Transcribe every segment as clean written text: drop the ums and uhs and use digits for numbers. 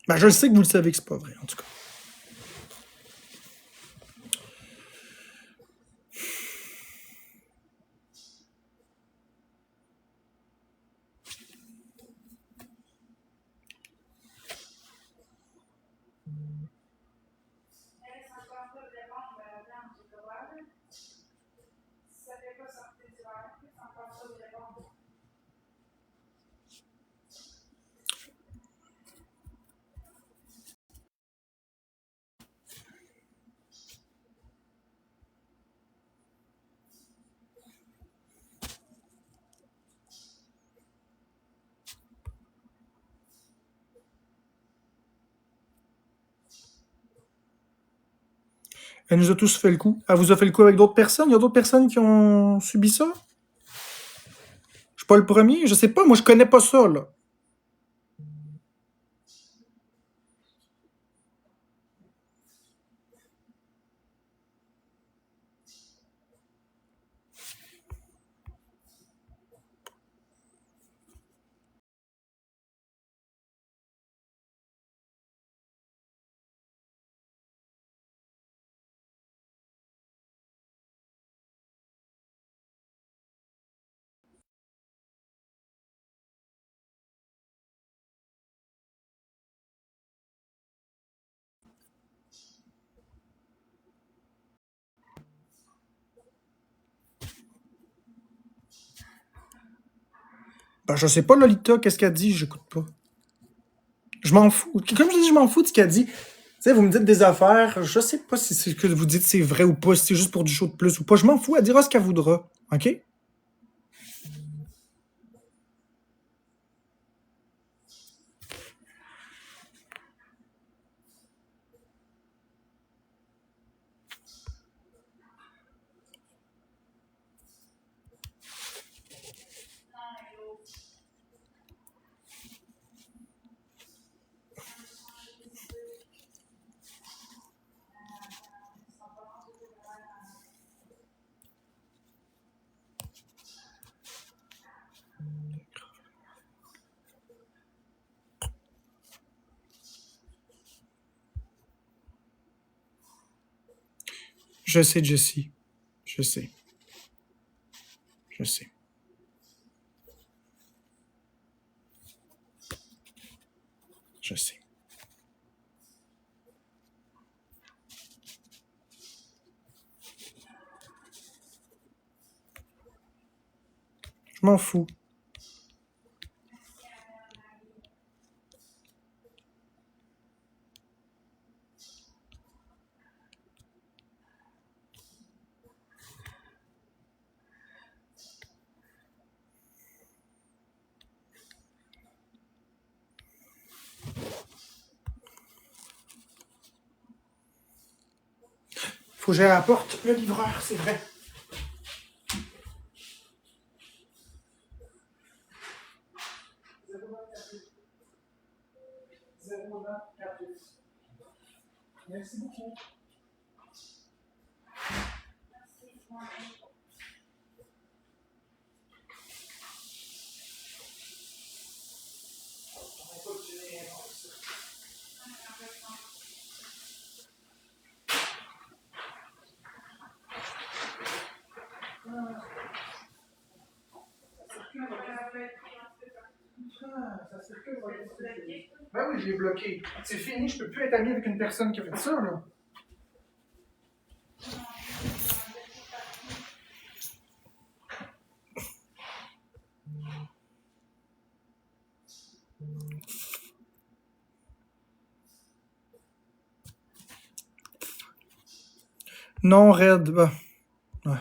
Ben, je le sais que vous le savez que c'est pas vrai, en tout cas. Elle nous a tous fait le coup. Elle vous a fait le coup avec d'autres personnes? Il y a d'autres personnes qui ont subi ça? Je suis pas le premier? Je sais pas, moi je connais pas ça, là. Ben, je sais pas, Lolita, qu'est-ce qu'elle dit? J'écoute pas. Je m'en fous. Comme je dis, je m'en fous de ce qu'elle dit. Tu sais, vous me dites des affaires, je sais pas si ce que vous dites c'est vrai ou pas, si c'est juste pour du show de plus ou pas. Je m'en fous, elle dira ce qu'elle voudra. OK? Je sais, Jessie. Je sais. Je sais. Je sais. Je m'en fous. Faut que j'aille à la porte, le livreur, c'est vrai. Merci beaucoup. Ben oui, je l'ai bloqué. C'est fini, je peux plus être ami avec une personne qui a fait ça, là. Non, Red, bah. Ouais.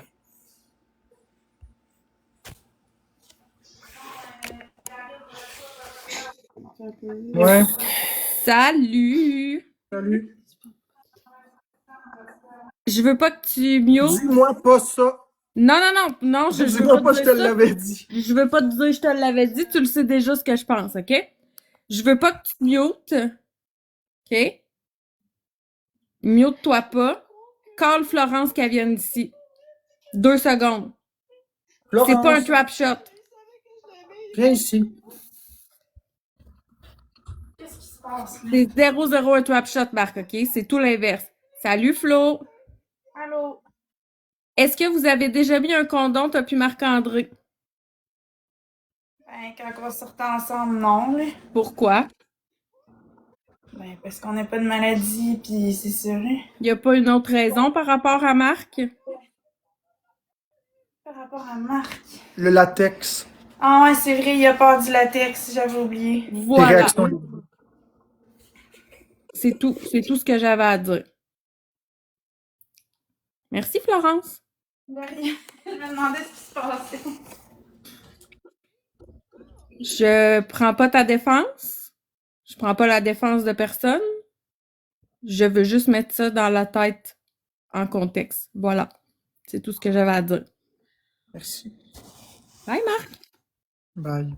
Ouais. Salut! Salut. Je veux pas que tu mutes. Dis-moi pas ça. Non, non, non, non, je veux Dis-moi pas pas, te je dire te ça. l'avais dit. Je veux pas te dire je te l'avais dit, tu le sais déjà ce que je pense, ok? Je veux pas que tu te mutes, ok? Mute-toi pas. Call Florence qu'elle vienne d'ici. 2 secondes. C'est pas un Florence, trap shot. viens ici. passe, là? C'est 0-0 un trap shot, Marc, OK? C'est tout l'inverse. Salut, Flo! Allô? Est-ce que vous avez déjà mis un condom, toi puis Marc-André? Ben, quand on sortait ensemble, non, là. Pourquoi? Ben, parce qu'on n'a pas de maladie, pis c'est sûr, là. Y a pas une autre raison par rapport à Marc? Par rapport à Marc. Le latex. Ah ouais, c'est vrai, il a peur du latex, j'avais oublié. Tes Voilà. réactions. C'est tout ce que j'avais à dire. Merci, Florence. De rien. Je me demandais ce qui se passait. Je prends pas ta défense. Je prends pas la défense de personne. Je veux juste mettre ça dans la tête en contexte. Voilà. C'est tout ce que j'avais à dire. Merci. Bye, Marc. Bye.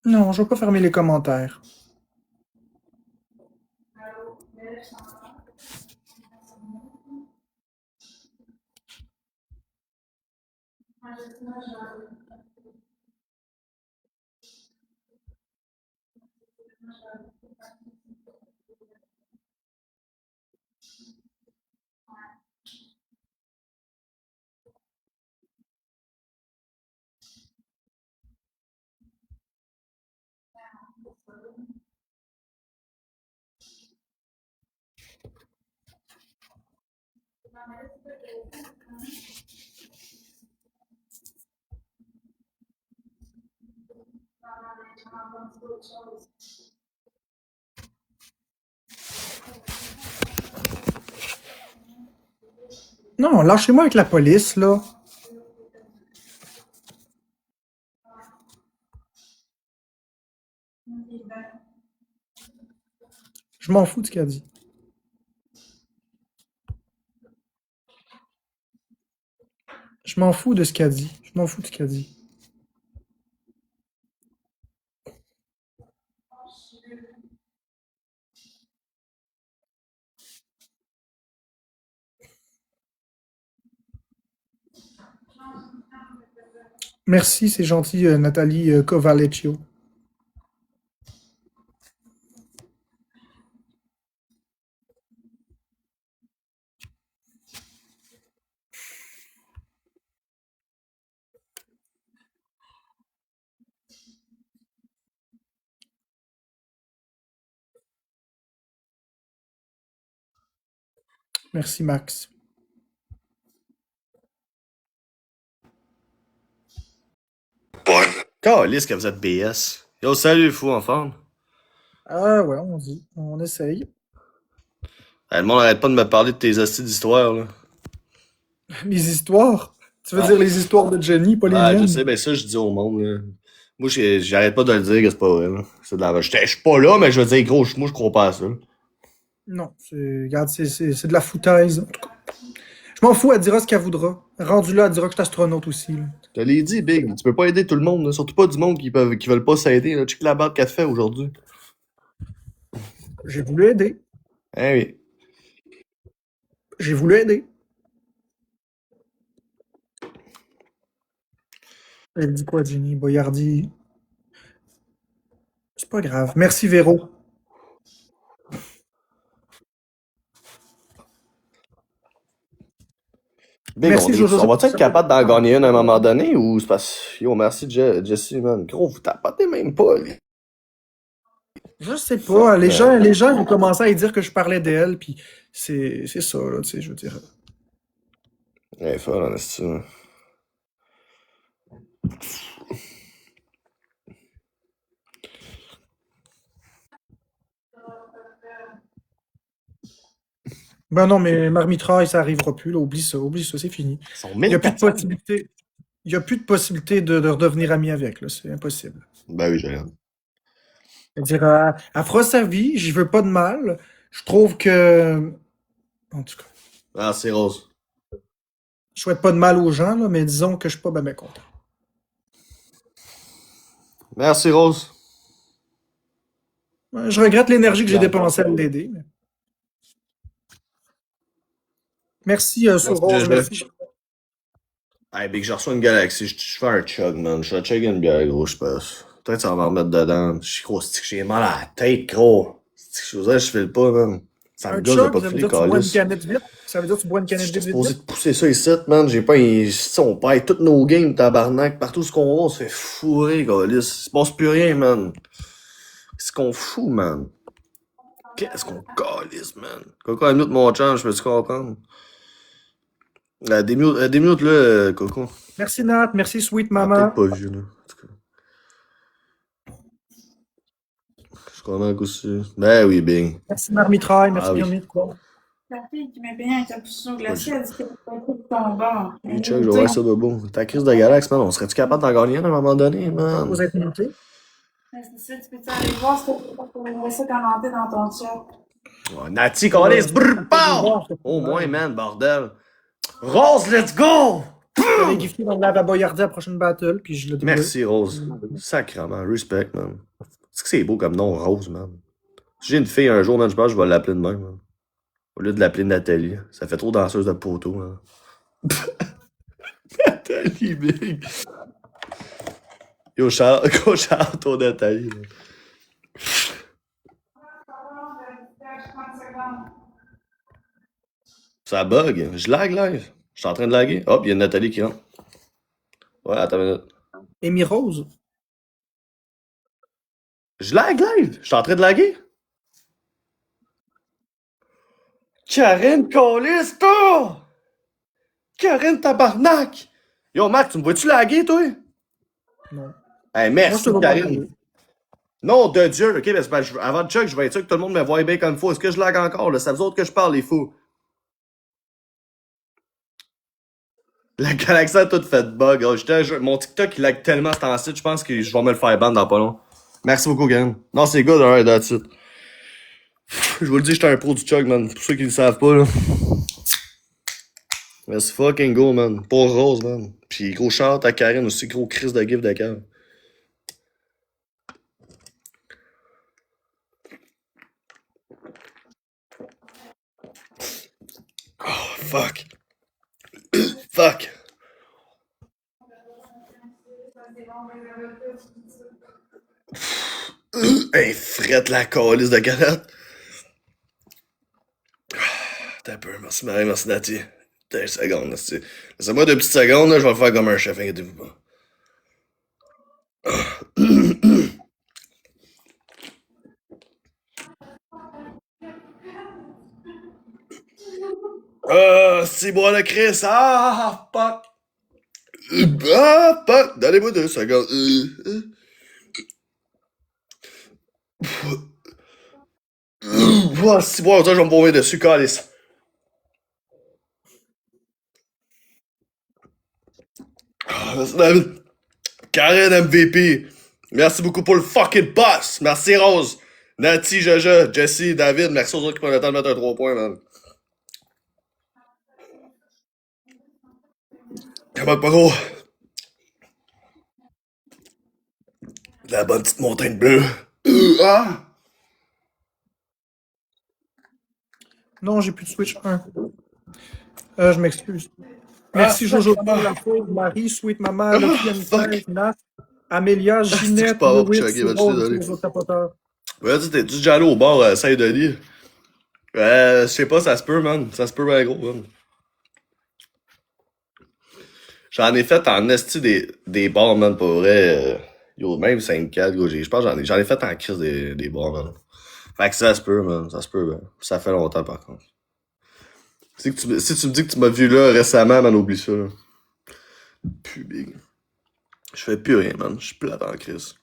Non, je vais pas fermer les commentaires. Non, lâchez-moi avec la police, là. Je m'en fous de ce qu'elle dit. Je m'en fous de ce qu'elle dit. Je m'en fous de ce qu'elle dit. Merci, c'est gentil, Nathalie Covalecchio. Merci, Max. Calisse que vous êtes BS. Yo, salut, fou en forme. Ah ouais, on dit. On essaye. Le monde arrête pas de me parler de tes hosties d'histoire, là. Les histoires. Tu veux Ah. dire les histoires de Jenny, pas les Ah, je miennes? sais, ben ça, je dis au monde, là. Moi, j'arrête pas de le dire que c'est pas vrai, là. C'est de la... Je suis pas là, mais je veux dire, gros, moi, je crois pas à ça. Non, regarde, c'est de la foutaise. En tout cas, je m'en fous, elle dira ce qu'elle voudra. Rendu là, elle dira que je suis astronaute aussi. Là. Je te l'ai dit, Big. Tu peux pas aider tout le monde, là. Surtout pas du monde qui veulent pas s'aider, là. Check la barre qu'elle fait aujourd'hui. J'ai voulu aider. Hein, oui. J'ai voulu aider. Elle dit quoi, Jenny? Boyardi. C'est pas grave. Merci, Véro. Big, Merci, Jojo. on va-tu être capable d'en gagner une à un moment donné ou c'est parce. Yo, merci Jesse, man. Gros, vous tapotez même pas, là. Je sais pas. Les gens vont commencer à dire que je parlais d'elle, puis c'est ça, là, tu sais, je veux dire. Elle est folle, en esti, là. Ben non, mais Marmitraille, ça arrivera plus, là. Oublie ça, c'est fini. Ils sont Il n'y a plus de 1400. possibilité. Il y a plus de possibilité de redevenir ami avec, là. C'est impossible. Ben oui, j'ai rien. C'est-à-dire, elle fera sa vie, j'y veux pas de mal. Je trouve que. En tout cas, Ah, c'est Rose. je souhaite pas de mal aux gens, là, mais disons que je suis pas ben content. Merci, Rose. Je regrette l'énergie que j'ai Bien. dépensée à l'aider. Mais... Merci, Rose, merci. Hey, Big, je reçois une galaxie. Je fais un chug, man. Je vais chugger une bière, gros, je pense. Peut-être ça va m'en remettre dedans. Je suis gros, c'est que j'ai mal à la tête, gros. C'est que je file pas, man. Ça me Un gosse de chug, pas ça veut filer, dire que tu bois une calice. canette vite? Ça veut dire que tu bois une canette J'étais vite, supposé vite? te pousser ça ici, man. J'ai pas on perd toutes nos games, tabarnak. Partout ce qu'on va, on se fait fourrer, calice. Il se passe plus rien, man. Qu'est-ce qu'on fout, man? Qu'est-ce qu'on calisse, man? Coco, à minute mon chum, je peux-tu comprendre? Des minutes, là, Coco. Merci, Nat. Merci, Sweet Ah, Mama. peut-être pas vu, là. En tout cas. Je suis vraiment aussi. Ben oui, Bing. Merci, Marmitraille. Merci, Ah oui. Bienvenue, quoi. La fille qui m'a payé un cappuccino glacé, elle dit qu'elle va pas de ton bord. Hey, Chuck, je vais voir ça, Bobo. Ta crise de galaxie, man. On serait-tu capable d'en gagner un à un moment donné, man? Vous êtes muté. C'est ça, tu peux aller voir ce que tu peux laisser commenter dans ton chat. Oh, Nati, calice, brrr, pow! Au moins, man, bordel. Rose, let's go! Je vais gifter dans le lave à Boyardi à la prochaine battle, puis je le débrouille. Merci, Rose. Sacrement, respect, man. Est-ce que c'est beau comme nom, Rose, man? Si j'ai une fille un jour, man, je pense que je vais l'appeler de même, man. Au lieu de l'appeler Nathalie. Ça fait trop danseuse de poteau, hein. Nathalie, big. Yo, shout ton Nathalie. Là. Ça bug. Je lag live. Je suis en train de laguer. Hop, il y a une Nathalie qui rentre. Ouais, attends une minute. Amy Rose. Je lag live. Je suis en train de laguer. Karen Collis, toi! Karen tabarnak! Yo, Mac, tu me vois-tu laguer, toi? Non. Hey, Moi, je te merci, vois Karine. Non, de Dieu, ok, parce que avant de check, je vais être sûr que tout le monde me voit bien comme il faut. Est-ce que je lag encore, là? C'est à vous autres que je parle, les fous. La galaxie a toute fait bug. Oh, mon TikTok, il lag tellement ce temps-ci, je pense que je vais me le faire ban dans pas long. Merci beaucoup, Karine. Non, c'est good, alright, that's it. Je vous le dis, j'étais un pro du chug, man. Pour ceux qui ne le savent pas, là. Let's fucking go, man. Pour Rose, man. Puis gros shout à Karine aussi, gros crise de gif de cœur. Oh, fuck. Fuck. Hey, frette la calice de galette. T'as un peu, merci Marie, merci Nati. T'as une seconde, merci. Laissez-moi 2 petites secondes, là, je vais le faire comme un chef, inquiétez-vous pas. C'est bon le Chris. Ah, fuck. Ah, fuck. Donnez-moi 2 secondes. Ah, c'est bon, je vais me bomber dessus, calice. Ah, merci David. Karen MVP. Merci beaucoup pour le fucking boss. Merci Rose. Nati, Jaja, Jesse, David. Merci aux autres qui prennent le temps de mettre un 3 points, man. Comment pas gros. La bonne petite montagne bleue. Ah! Non, j'ai plus de Switch 1. Je m'excuse. Merci Jojo, Ah, La Fauve, Marie, Sweet Mama, Lucky fuck. Anita, Nat, Amélia, C'est que je Ginette, peux pas avoir pour Lewis, checker, man, je suis Cyril, désolé. les autres tapoteurs. Ouais, tu t'es-tu déjà allé au bar à Saint-Denis? Je sais pas, ça se peut, man. Ça se peut bien gros, man. J'en ai fait en esti des bars, man, pour vrai. Yo, même 5-4, gros, je pense que j'en ai fait en crise des bars, man. Fait que ça se peut, man. Ça se peut, man. Ça fait longtemps, par contre. Si tu me dis que tu m'as vu là récemment, man, oublie ça, là. Plus big. Je fais plus rien, man. Je suis plate en crise.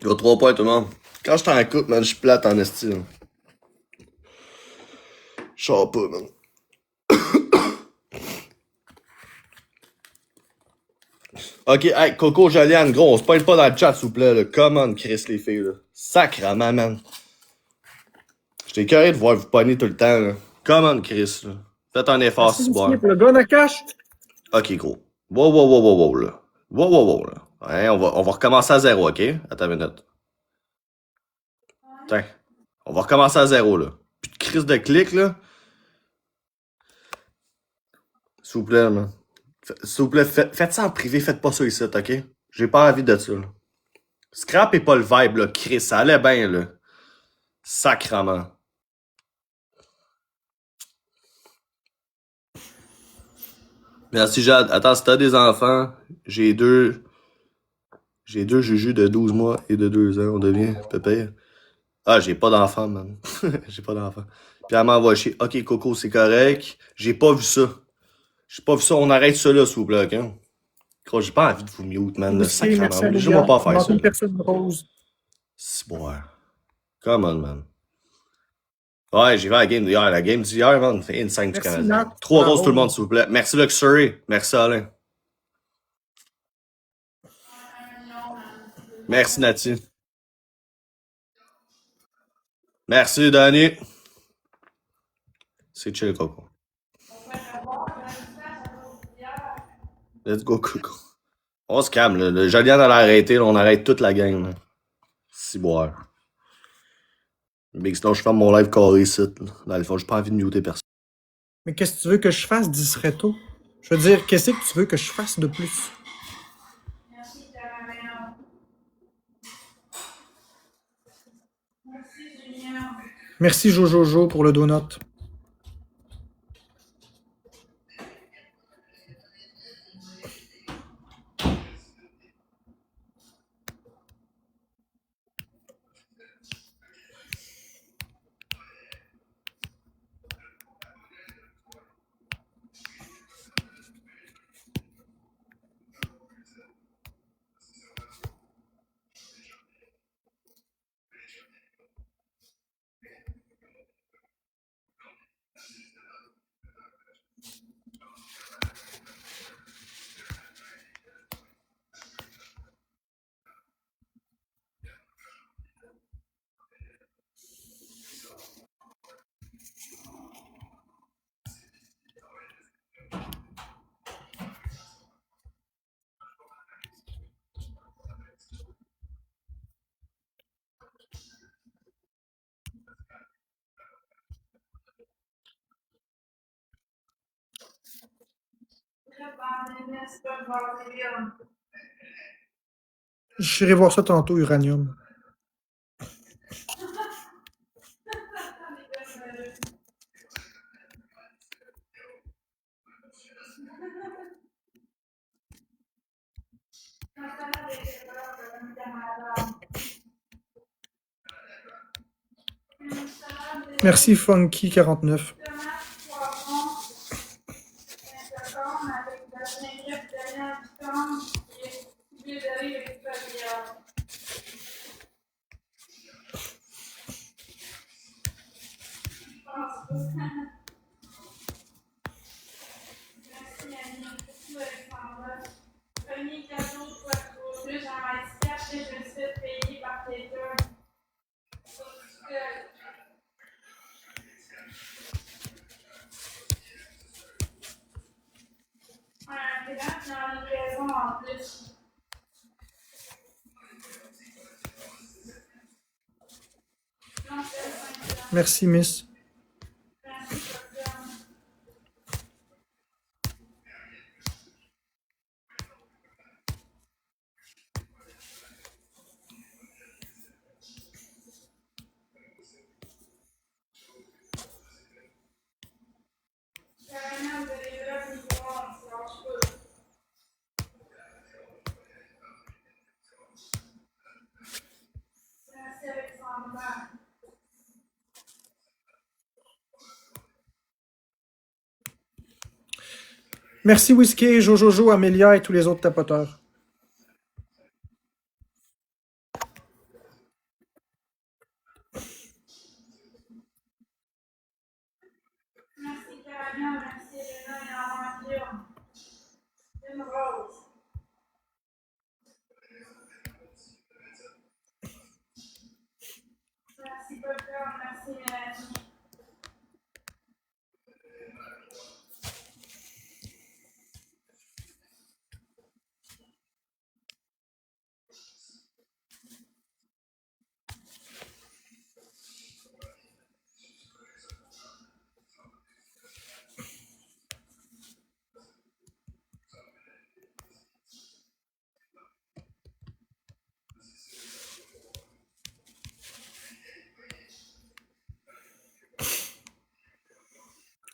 Il y a 3 points, tout le monde. Quand je t'en coupe, man, je suis plate en esti, là. Je sors pas, man. Ok, hey, Coco, Joliane, gros, on se pointe pas dans le chat, s'il vous plaît, là. Come on, Chris, les filles, là. Sacrement, man. J'étais curieux de voir vous pogner tout le temps, là. Come on, Chris, là. Faites un effort, Merci si boire. pour le gun à cash. Ok, gros. Wow, là. Wow, là. Ouais, on va recommencer à 0, ok? Attends une minute. Tiens. On va recommencer à 0, là. Plus de crise de clic, là. S'il vous plaît, man. S'il vous plaît, faites ça en privé, faites pas ça ici, ok? J'ai pas envie de ça, là. Scrap est pas le vibe, là, Chris. Ça allait bien, là. Sacrement. Merci, Jade. Attends, si t'as des enfants, j'ai deux Juju de 12 mois et de 2 ans. On devient pépère. Ah, j'ai pas d'enfant, man. J'ai pas d'enfant. Puis elle m'envoie chier. Ok, Coco, c'est correct. J'ai pas vu ça. J'ai pas vu ça. On arrête ça là, s'il vous plaît, ok? Gros, j'ai pas envie de vous mute, man. Merci, Sacrement. merci Obligez-moi Amélia. pas à Il faire manque ça. une personne rose. C'est bon. Come on, man. Ouais, j'ai vu la game d'hier. La game d'hier, man. Fait une 5 du Merci, Canadien. Nat. 3 La roses, tout le monde, rose. s'il vous plaît. Merci, Luxury. Merci, Alain. Merci, Nati. Merci, Danny. C'est chill, Coco. Let's go, Coco. On se calme, là. Le Joliane a arrêté, là. On arrête toute la gang, là. Si boire. Big, sinon, je ferme mon live carré ici, là. Dans le fond, j'ai pas envie de muter personne. Mais qu'est-ce que tu veux que je fasse, Disreto? Je veux dire, qu'est-ce que tu veux que je fasse de plus? Merci Jojojo pour le donut. J'irai voir ça tantôt, Uranium. Merci Funky49. Merci, Miss. Merci Whisky, Jojojo, Amélia et tous les autres tapoteurs. Merci Carabien, merci Elena et Armature. Une rose. Merci Popcorn, merci Mélanie.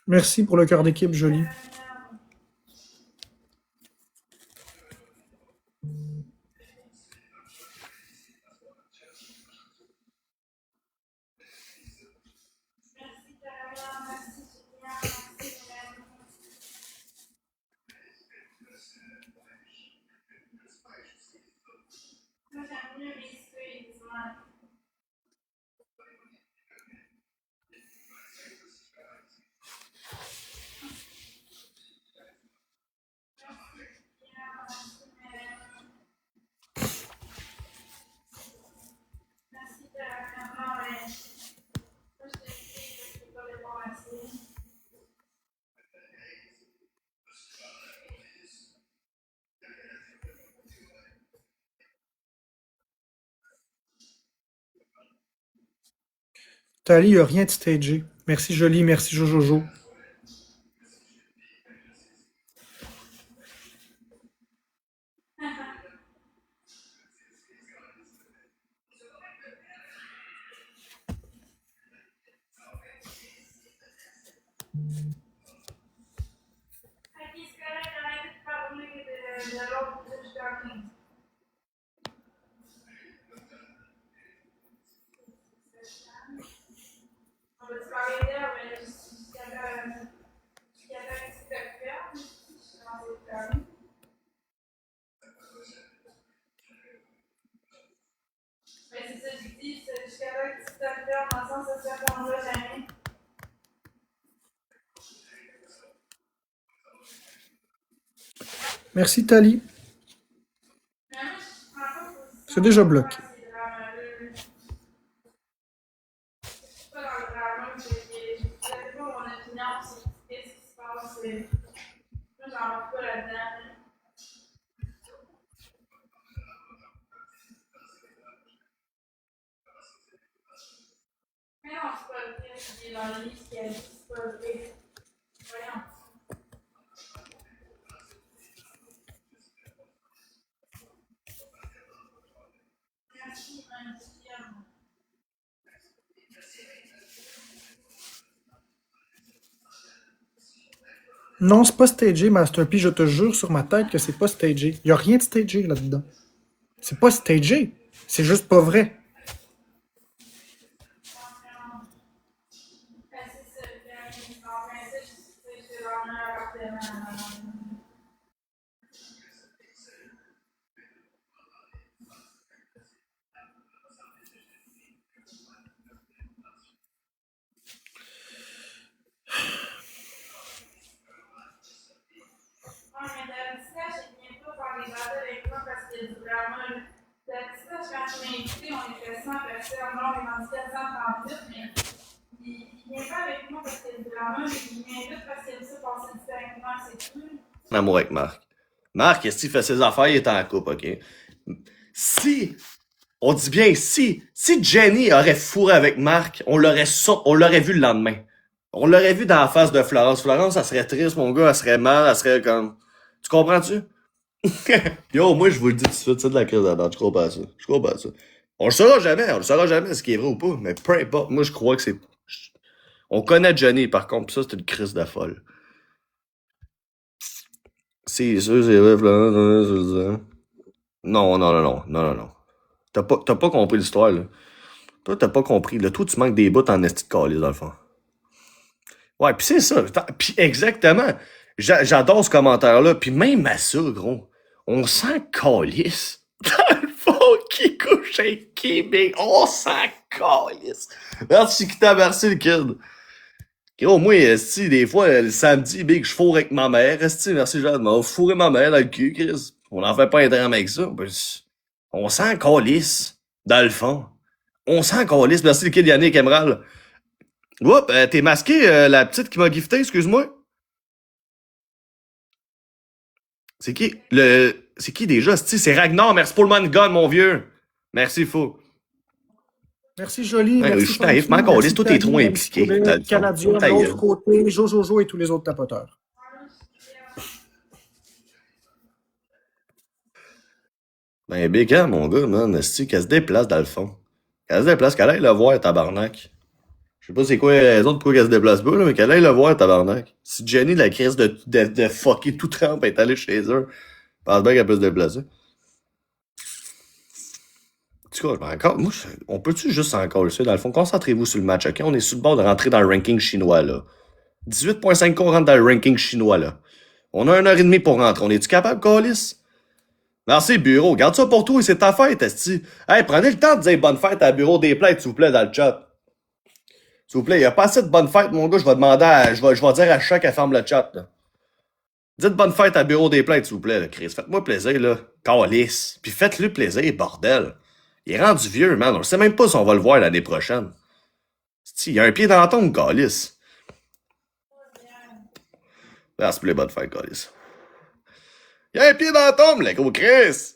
Merci pour le cœur d'équipe, joli. Merci Carabien, merci Julien, merci Mélanie. Moi j'aime mieux les squeeze, dis-moi. Merci Carabien, non mais... Moi je te dis, je peux pas répondre assez. Tali, il a rien de stagé. Merci joli, merci Jojojo. Ok, c'est correct, arrête de parler de l'autre que je termine. On va te parler d'elle, mais jusqu'à là que tu te fermes, je suis dans cette ferme. Mais c'est ça que je dis, c'est jusqu'à là que tu te fermes, dans le sens que ça ne se fermera jamais. Merci Tali. Mais moi, je prends pas position. C'est déjà bloqué. C'est drama-là. Je suis pas dans le drama, je sais pas mon opinion sur qu'est-ce qui se passe. Moi, j'en rentre pas là-dedans. Mais non, c'est pas vrai, c'est dans le livre qui a dit, c'est pas vrai. Voyons. Merci, madame Guillaume. Non, c'est pas stagé, Master P. Je te jure sur ma tête que c'est pas stagé. Il y a rien de stagé là-dedans. C'est pas stagé. C'est juste pas vrai. C'est ça, enfin, ça, je suis dans un appartement. Ouais, mais David, je viens pas faire les battles avec moi parce qu'il y a du drama. David, quand tu m'as invité, on était 100 personnes. Non, on est rendu 438, mais il vient pas avec moi parce qu'il y a du drama, mais il m'invite parce qu'il aime ça passer du temps avec moi, c'est tout. Amour avec Marc. Marc, est-ce qu'il fait ses affaires, il est en couple, ok? Si, on dit bien si Jenny aurait fourré avec Marc, on l'aurait vu le lendemain. On l'aurait vu dans la face de Florence. Florence, elle serait triste, mon gars, elle serait mal, elle serait comme... Tu comprends-tu? Yo, moi, je vous le dis tout de suite, c'est de la crise d'abord, je comprends ça. Je comprends ça. On le saura jamais ce qui est vrai ou pas, mais peu importe, moi, je crois que c'est... On connaît Jenny, par contre, pis ça, c'est une crise de folle. C'est sûr, c'est vrai, Florence, je le dis. Non. T'as pas compris l'histoire, là. Toi, t'as pas compris, là. Toi, tu manques des bouts en esti de calice, dans le fond. Ouais, pis c'est ça. Pis exactement. J'adore ce commentaire-là. Puis même à ça, gros, on s'en calisse. Dans le fond, qui couche avec qui, big? On s'en calisse. Merci, merci le kid. Gros, moi, esti, des fois, le samedi, big, je fourre avec ma mère, esti, merci, Jade, m'a fourré ma mère dans le cul, Chris. On en fait pas un drame avec ça. Ben, on s'en calisse, dans le fond. On s'en calisse, merci le kid Yannick Emerald. Oups, t'es masqué, la petite qui m'a gifté, excuse-moi. C'est qui? C'est qui déjà, esti? C'est Ragnar, merci pour le man gun, mon vieux. Merci, fou. Merci, Jolie. Ouais, Merci, je suis taillé, Funky. encore Merci, lisse, toi, t'es trop Tali, impliqué. Québec, Dans le fond. Canadien, de Ta gueule. l'autre côté, Jojo et tous les autres tapoteurs. Ben, big, hein, mon gars, man, esti, qu'elle se déplace dans le fond. Qu'elle se déplace, qu'elle aille le voir, tabarnak. Je sais pas c'est quoi la raison de pourquoi qu'elle se déplace pas, là, mais qu'elle aille le voir, tabarnak. Si Jenny, la crise de fucker tout trempe, est allée chez eux, pense bien qu'elle peut se déplacer. En tout cas, encore, moi, on peut-tu juste encore le dans le fond? Concentrez-vous sur le match, ok? On est sur le bord de rentrer dans le ranking chinois, là. 18.5 qu'on rentre dans le ranking chinois, là. On a 1h30 pour rentrer. On est-tu capable, Calis? Merci, bureau. Garde ça pour toi et c'est ta fête, esti. Hey, prenez le temps de dire bonne fête à Bureau des Plates, s'il vous plaît, dans le chat. S'il vous plaît, il y a pas assez de bonne fête, mon gars. Je vais demander je vais dire à chaque qu'elle ferme le chat, là. Dites bonne fête à Bureau des Plates, s'il vous plaît, là, Chris. Faites-moi plaisir, là. Calis. Puis faites-lui plaisir, bordel. Il est rendu vieux, man. On sait même pas si on va le voir l'année prochaine. Il y a un pied dans la tombe, Calis. Merci pour les bonnes fêtes, Calis. Il y a un pied dans la tombe, le gros Chris.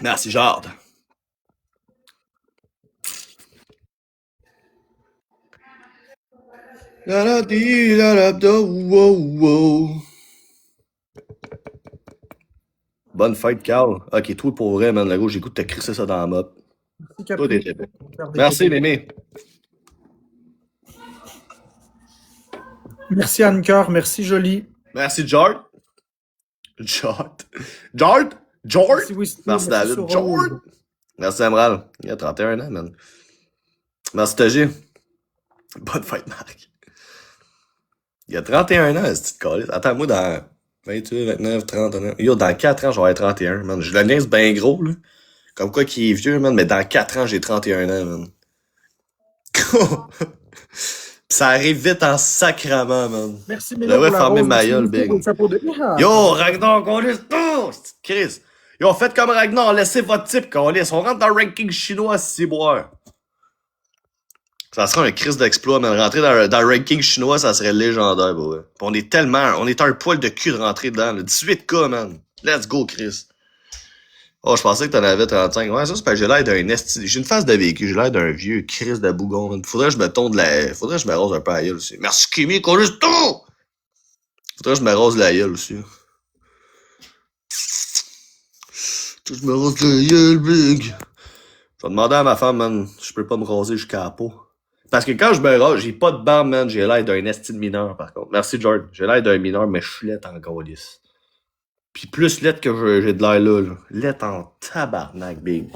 Merci, Jade. La la di la la da wow wow. Bonne fête, Carl. Ok, toi pour vrai, man, le gros, j'ai goût de te crisser ça dans la mop. Merci, Toi, Capri. t'es merci, mémé. Merci, Anne-Cœur. Merci, Jolie. Merci, Jard. Jard. Jard? Jard? Merci, Whisky. Merci, David. Jard. Merci, Emerald. Il a 31 ans, man. Merci, Togi. Bonne fête, Marc. Il a 31 ans, ce petit calice. Attends, moi, dans 28, 29, 30 ans. Yo, dans 4 ans, je vais avoir 31, man. Je le niaise bien gros, là. Comme quoi qu'il est vieux, man, mais dans 4 ans, j'ai 31 ans, man. Pis ça arrive vite en sacrament, man. Merci, Je devrais fermer ma gueule, big. Yo, Ragnar, qu'on laisse tout! Chris. Yo, faites comme Ragnar, laissez votre type, qu'on laisse. On rentre dans le ranking chinois, si boire. Ça serait un crise d'exploit, mais rentrer dans le ranking chinois, ça serait légendaire, bah ouais. Pis on est un poil de cul de rentrer dedans, là. 18K, man. Let's go, Chris. Oh, je pensais que t'en avais 35. Ouais, ça, c'est parce que j'ai l'air d'un esti. J'ai une face de véhicule, j'ai l'air d'un vieux Chris de bougon, man. Faudrait que je me tonde faudrait que je me rase un peu la gueule aussi. Merci, Kimi, qu'on juste tout! Faudrait que je me rase la gueule aussi. Faut que je me rase la gueule, big. Je vais demander à ma femme, man, si je peux pas me raser jusqu'à la peau. Parce que quand je me rase, j'ai pas de barbe, man. J'ai l'air d'un esti de mineur, par contre. Merci, Jordan. J'ai l'air d'un mineur, mais je suis laid en gaulis. Pis plus laid que j'ai de l'air là. Laid en tabarnak, big.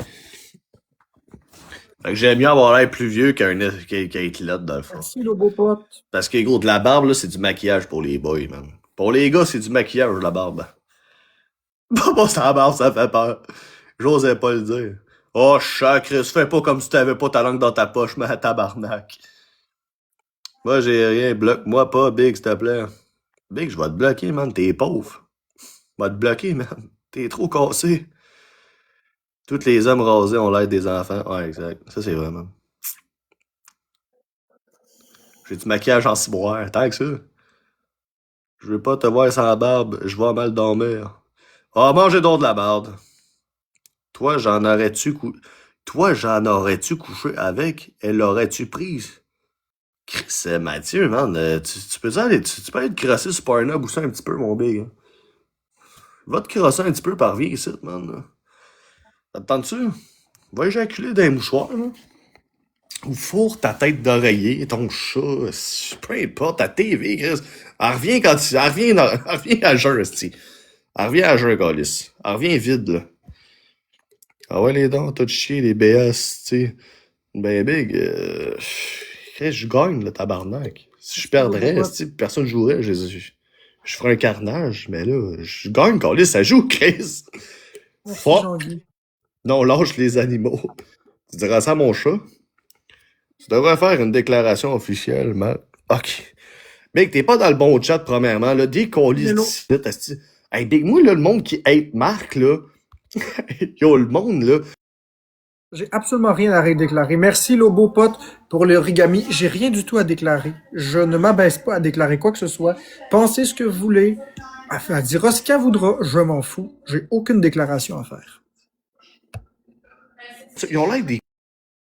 Fait que j'aime mieux avoir l'air plus vieux qu'être laid, dans le fond. Merci, le beau pote. Parce que, gros, de la barbe, là, c'est du maquillage pour les boys, man. Pour les gars, c'est du maquillage, la barbe. Bon, ça la barbe, ça fait peur. J'osais pas le dire. Oh, Chris, fais pas comme si t'avais pas ta langue dans ta poche, mais tabarnak. Moi, j'ai rien, bloque-moi pas, Big, s'il te plaît. Big, je vais te bloquer, man, t'es pauvre. Je vais te bloquer, man. T'es trop cassé. Tous les hommes rasés ont l'air des enfants. Ouais, exact. Ça, c'est vrai, man. J'ai du maquillage en ciboire, tant que ça. Je veux pas te voir sans barbe, je vais mal dormir. Ah, mangez donc de la barbe. Toi, j'en aurais-tu couché avec? Elle l'aurais-tu prise? Chris, Mathieu, man, tu peux aller te crosser sur Pornhub ou ça un petit peu, mon big. Hein? Va te crosser un petit peu par vie ici, man. Ça te tente-tu? Va éjaculer dans les mouchoirs, là. Ou fourre ta tête d'oreiller, ton chat, peu importe, ta TV, Chris. Elle revient à jeun, esti. Elle revient à jeun, Calis. Elle revient vide, là. Ah ouais, les dents, t'as chier, les BS, tu sais. Ben big, je gagne, le tabarnak. Si je perdrais, personne jouerait, je ferais un carnage, mais là, je gagne, Calis, ça joue, Chris. Merci, Fuck. Jean-Guy. Non, lâche les animaux. Tu diras ça à mon chat? Tu devrais faire une déclaration officielle, man. Ok. Big, t'es pas dans le bon chat, premièrement, là. Dès qu'on lit ce hey, Big, moi, là, le monde qui hate Marc, là. Yo, le monde, là. J'ai absolument rien à déclarer. Merci, Lobo Pote, pour l'origami. J'ai rien du tout à déclarer. Je ne m'abaisse pas à déclarer quoi que ce soit. Pensez ce que vous voulez. Elle dira ce qu'elle voudra. Je m'en fous. J'ai aucune déclaration à faire. Ils ont l'air des...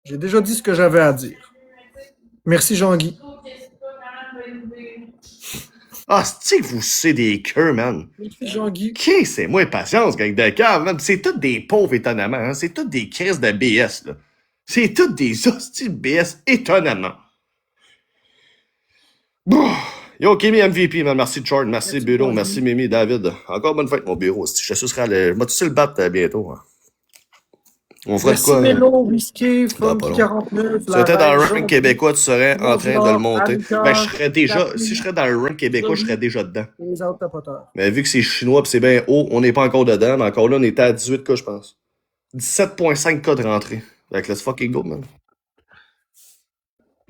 J'ai déjà dit ce que j'avais à dire. Merci, Jean-Guy. Ah, c'est que vous c'est des queues, man. Merci, Jean-Guy. Qui c'est moi patience, gang de cave, man? C'est tous des pauvres, étonnamment, hein? C'est tous des crises de BS, là. C'est tous des hosties de BS, étonnamment. Bon. Yo, Kimi MVP, man. Merci, Jordan. Merci, Bureau. Merci, Mimi, David. Encore bonne fête, mon bureau. Je suis sûr je vais tout le battre bientôt, hein. On ferait de quoi? Mélo, Whisky, Funky 49. Si tu étais dans le rank québécois, tu serais en train de le monter. Ben, je serais déjà, si je serais dans le rank québécois, je serais déjà dedans. Les autres tapoteurs. Mais vu que c'est chinois pis c'est bien haut, on n'est pas encore dedans, mais encore là, on était à 18 cas, je pense. 17.5 cas de rentrée. Fait que let's fucking go, man.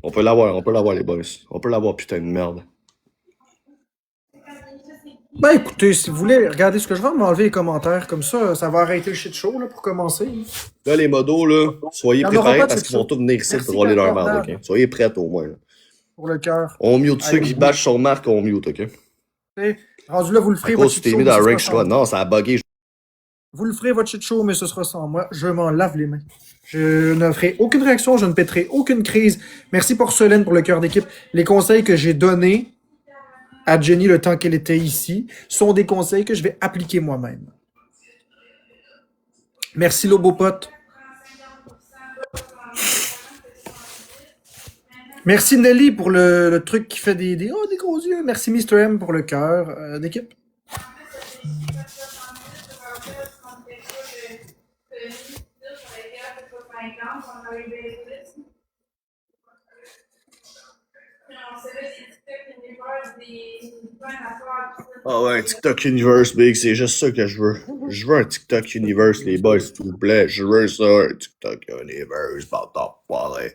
On peut l'avoir, les boys. On peut l'avoir, putain de merde. Ben écoutez, si vous voulez, regardez ce que je vais m'enlever les commentaires, comme ça va arrêter le shit show là, pour commencer. Là, les modos, là, soyez préparés parce qu'ils vont tous venir ici pour rouler leur merde, ok? Soyez prêts au moins. Là. Pour le cœur. On mute ceux qui bâchent sur Marc, on mute, ok? Rendu là, vous le ferez votre shit show. Tu t'es mis dans le rank, je non, ça a bugué. Vous le ferez votre shit show, mais ce sera sans moi. Je m'en lave les mains. Je ne ferai aucune réaction, je ne péterai aucune crise. Merci Porcelaine pour le cœur d'équipe. Les conseils que j'ai donnés à Jenny le temps qu'elle était ici sont des conseils que je vais appliquer moi-même. Merci Lobopote. Merci Nelly pour le truc qui fait des gros yeux. Merci Mr. M pour le cœur d'équipe. Ah ouais, TikTok Universe, Big, c'est juste ça que je veux. Je veux un TikTok Universe, les boys, s'il vous plaît. Je veux ça, un TikTok Universe, bâtard, pareil.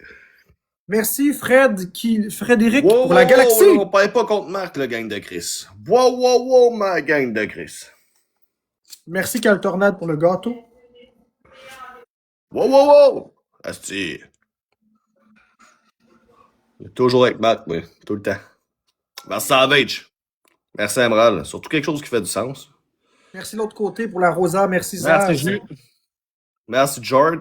Merci Frédéric pour la galaxie. On parle pas contre Marc, le gang de Chris. Wow, ma gang de Chris. Merci Caltornade pour le gâteau. Wow. Asti. Toujours avec Marc, mais tout le temps. Merci Savage. Merci Emerald. Surtout quelque chose qui fait du sens. Merci l'autre côté pour la Rosa. Merci Zaz. Merci Jules. Merci George.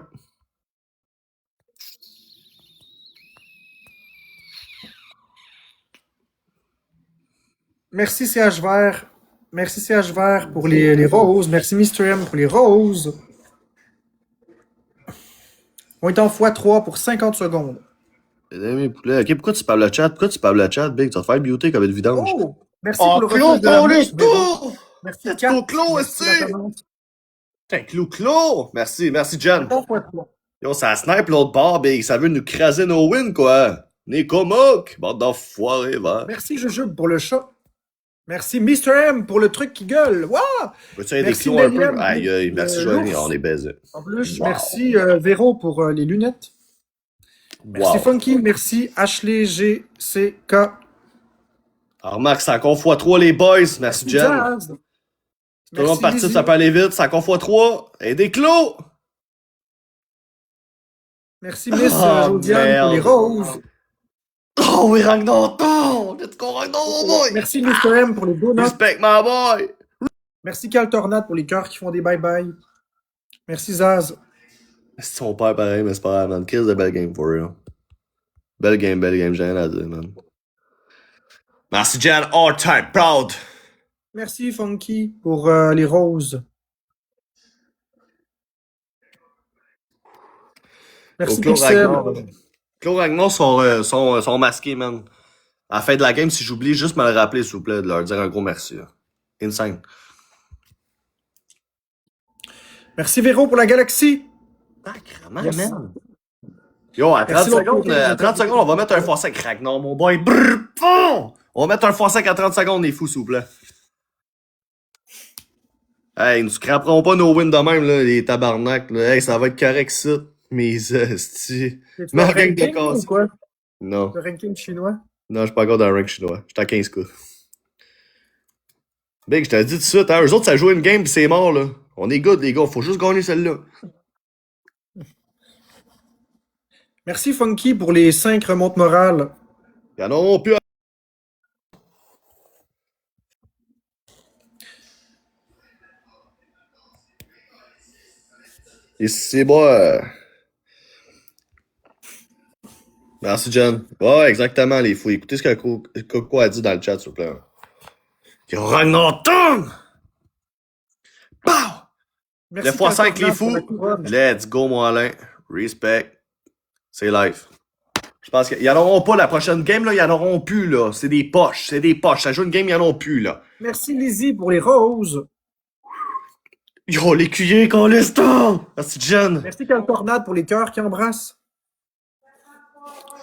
Merci CH Vert. Merci CH Vert pour les roses. Merci Mr. M pour les roses. On est en x3 pour 50 secondes. Mes poulets. Ok, pourquoi tu parles le chat? Big? Tu vas te faire beauté comme une vidange. Oh! Merci pour le retour de la mouche, merci Kat. Clo, Clo! Merci Jen. Yo, ça snipe l'autre bord, Big. Ça veut nous craser nos wins, quoi. Nicomoc! Bande d'enfoirés, va. Merci Jujube pour le chat. Merci Mr. M pour le truc qui gueule. Wow! Peux-tu aider des clos un peu? Aïe, merci Johnny, on est baisé. En plus, merci Véro pour les lunettes. Merci Funky, merci Ashley GCK. Alors Max, c'est encore x3 les boys. Merci Jen. Tout le monde parti, ça peut aller vite. C'est encore x3. Et des clos! Merci Miss Jodiane pour les roses. Oh oui, Ragnar! Let's go Ragnar, mon boy! Merci Mr. M pour les donuts. Respect my boy! Merci Cal Tornade pour les cœurs qui font des bye-bye. Merci Zaz. C'est son père pareil, mais c'est pas grave, man. Kiss de belle game for real. Belle game, j'ai rien à dire, man. Merci Jan, all time proud! Merci Funky pour les roses. Merci Pixel. Claude Ragnar sont masqués, man. À la fin de la game, si j'oublie, juste me le rappeler, s'il vous plaît, de leur dire un gros merci. Là. Insane. Merci Véro pour la galaxie. Sacrement, Yes. man. Yo, à 30 Merci, l'autre secondes, côté, à 30 secondes, on va mettre un x5 Ragnar, mon boy. Brrr, pom! On va mettre un x5 à 30 secondes, les fous, s'il vous plaît. Hey, nous scraperons pas nos wins de même, là, les tabarnak, là. Hey, ça va être correct, ça. Mes hosties. C'est Ma le gang de ranking casse. ou quoi? Non. Le ranking chinois? Non, je suis pas encore dans le rank chinois. J'étais à 15K. Big, je t'ai dit tout de suite, hein. Eux autres, ça joue une game pis c'est mort, là. On est good, les gars. Faut juste gagner celle-là. Merci Funky pour les 5 remontes morales. Y'en auront plus. Et c'est bon. Merci, Jen. Ouais, exactement, les fous. Écoutez ce que Coco a dit dans le chat, s'il vous plaît. Yo, Ragnar Tongue! Pow! Merci Le x5, les Caltornade pour fous. la couronne. Let's go, mon Alain. Respect. C'est live. Je pense qu'ils en auront pas la prochaine game, là. Ils en auront plus, là. C'est des poches. C'est des poches. Ça joue une game, ils en ont plus, là. Merci Lizzie pour les roses. Yo, l'écuyer, qu'on laisse tout! Merci, Jen. Merci Caltornade pour les cœurs qui embrassent.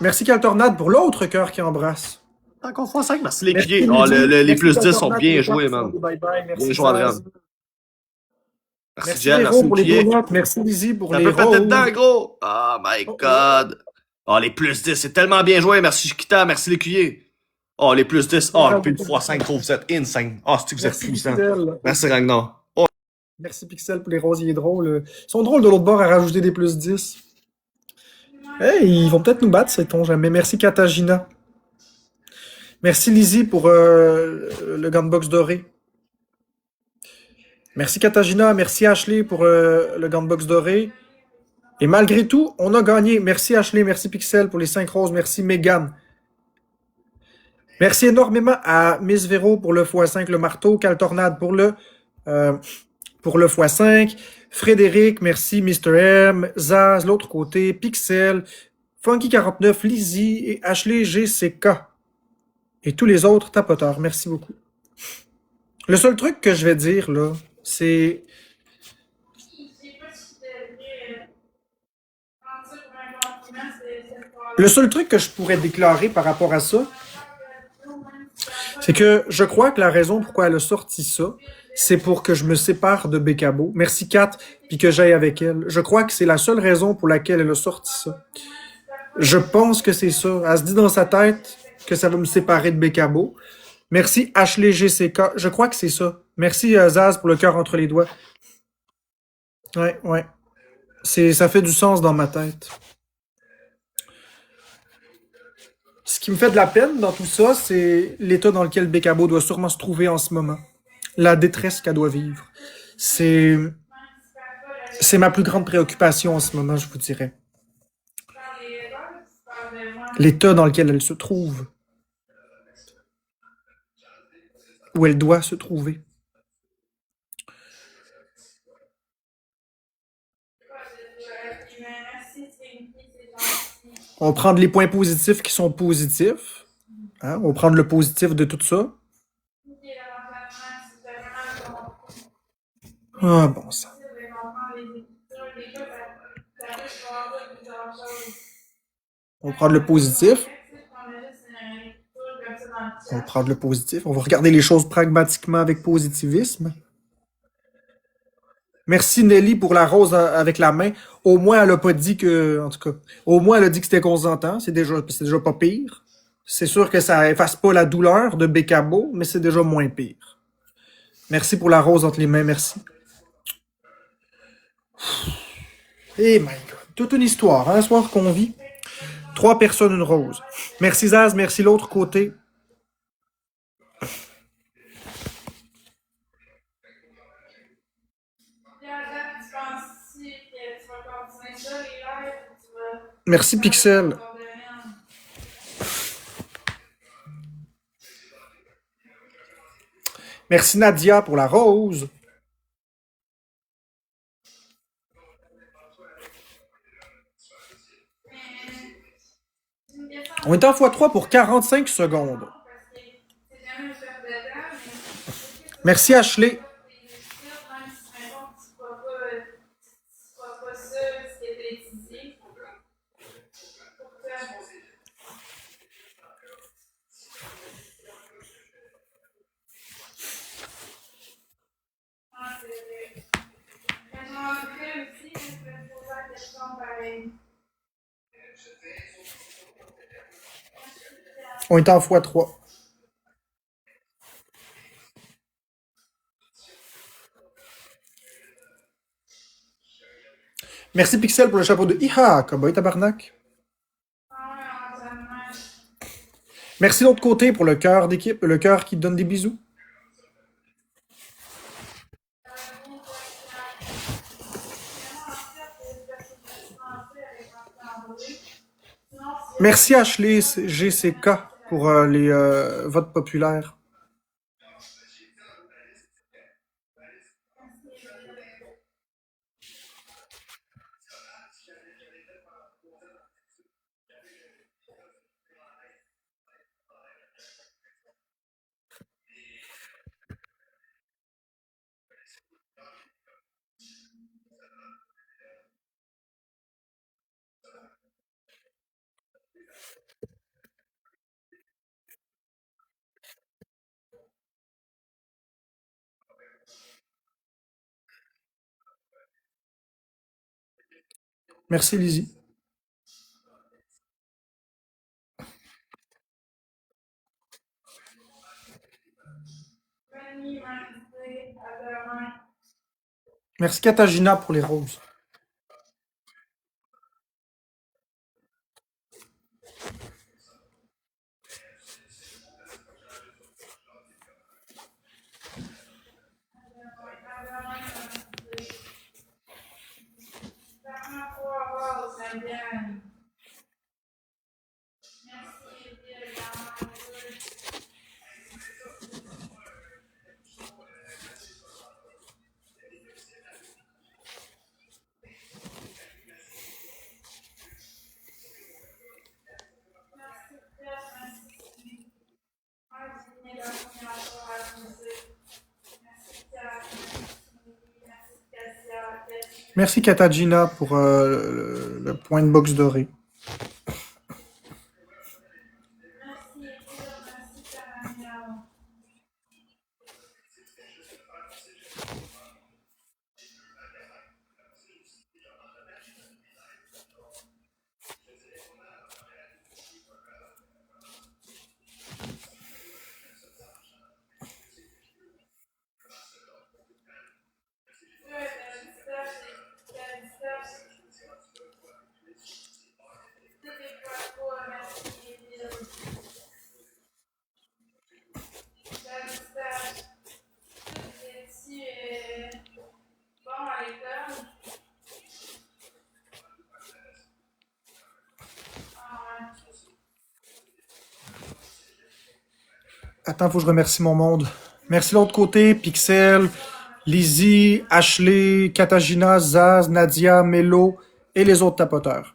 Merci Caltornade pour l'autre cœur qui embrasse. Encore x5, merci l'écuyer. Merci, Oh, Lizzie. les Merci, plus 10 sont Caltornade, bien pour les joués, cartes man. qui sont des bye-bye. Merci Bien joué, Adrien. Zaz. Merci, Merci Jen. Véro Merci pour les l'écuyer. donuts. Merci Lizzie pour Ça les peut péter roses. dedans, gros! Oh my Oh, god! Oh, les plus 10, c'est tellement bien joué. Merci, Chiquita. Merci, l'écuyer. Oh, les plus 10. Oh, Bravo. plus de x5, gros, vous êtes insane. Oh, c'est que vous êtes Merci puissant. Pixel. Merci, Ragnar. Oh, Merci Pixel pour les rosiers drôles. Ils sont drôles de l'autre bord à rajouter des plus 10. Hey, ils vont peut-être nous battre, sait-on jamais. Merci Katagina. Merci Lizzie pour le gunbox doré. Merci Katagina, merci Ashley pour le gunbox doré. Et malgré tout, on a gagné. Merci Ashley, merci Pixel pour les 5 roses, merci Megan. Merci énormément à Miss Véro pour le x5, le marteau, Caltornade pour le x5, Frédéric, merci Mr. M, Zaz, l'autre côté, Pixel, Funky49, Lizzie et Ashley GCK. Et tous les autres tapoteurs. Merci beaucoup. Le seul truc que je vais dire, là, c'est... Je sais pas si tu devrais prendre ça pour un compliment, cette fois-là. Le seul truc que je pourrais déclarer par rapport à ça, c'est que je crois que la raison pourquoi elle a sorti ça, c'est pour que je me sépare de Bécabo. Merci Kat, puis que j'aille avec elle. Je crois que c'est la seule raison pour laquelle elle a sorti ça. Je pense que c'est ça. Elle se dit dans sa tête que ça va me séparer de Bécabo. Merci Ashley GCK. Je crois que c'est ça. Merci Zaz pour le cœur entre les doigts. Ouais. Ça fait du sens dans ma tête. Ce qui me fait de la peine dans tout ça, c'est l'état dans lequel Bécabo doit sûrement se trouver en ce moment. La détresse qu'elle doit vivre. C'est ma plus grande préoccupation en ce moment, je vous dirais. L'état dans lequel elle se trouve. Où elle doit se trouver. On va prendre les points positifs qui sont positifs. Hein? On va prendre le positif de tout ça. Ah, bon sang. On va prendre le positif. On va prendre le positif. On va regarder les choses pragmatiquement avec positivisme. Merci Nelly pour la rose avec la main. Au moins, elle a pas dit que... En tout cas, au moins, elle a dit que c'était consentant. C'est déjà pas pire. C'est sûr que ça efface pas la douleur de Bécabo, mais c'est déjà moins pire. Merci pour la rose entre les mains. Merci. Eh my God. Toute une histoire, hein, un soir qu'on vit. 3 personnes, une rose. Merci Zaz, merci l'autre côté. Merci Pixel. Merci Nadia pour la rose. On est en x3 pour 45 secondes. Merci Ashley. demanderais aussi, mais je vais te poser la question pareil. On est en x3. Merci Pixel pour le chapeau de Iha, cowboy tabarnak. Merci de l'autre côté pour le cœur d'équipe, le cœur qui donne des bisous. Merci Ashley GCK pour les votes populaires. Merci Lizzie. Merci Katagina pour les roses. Merci Katagina pour le point de boxe doré. Attends, faut que je remercie mon monde. Merci de l'autre côté, Pixel, Lizzie, Ashley, Katagina, Zaz, Nadia, Melo et les autres tapoteurs.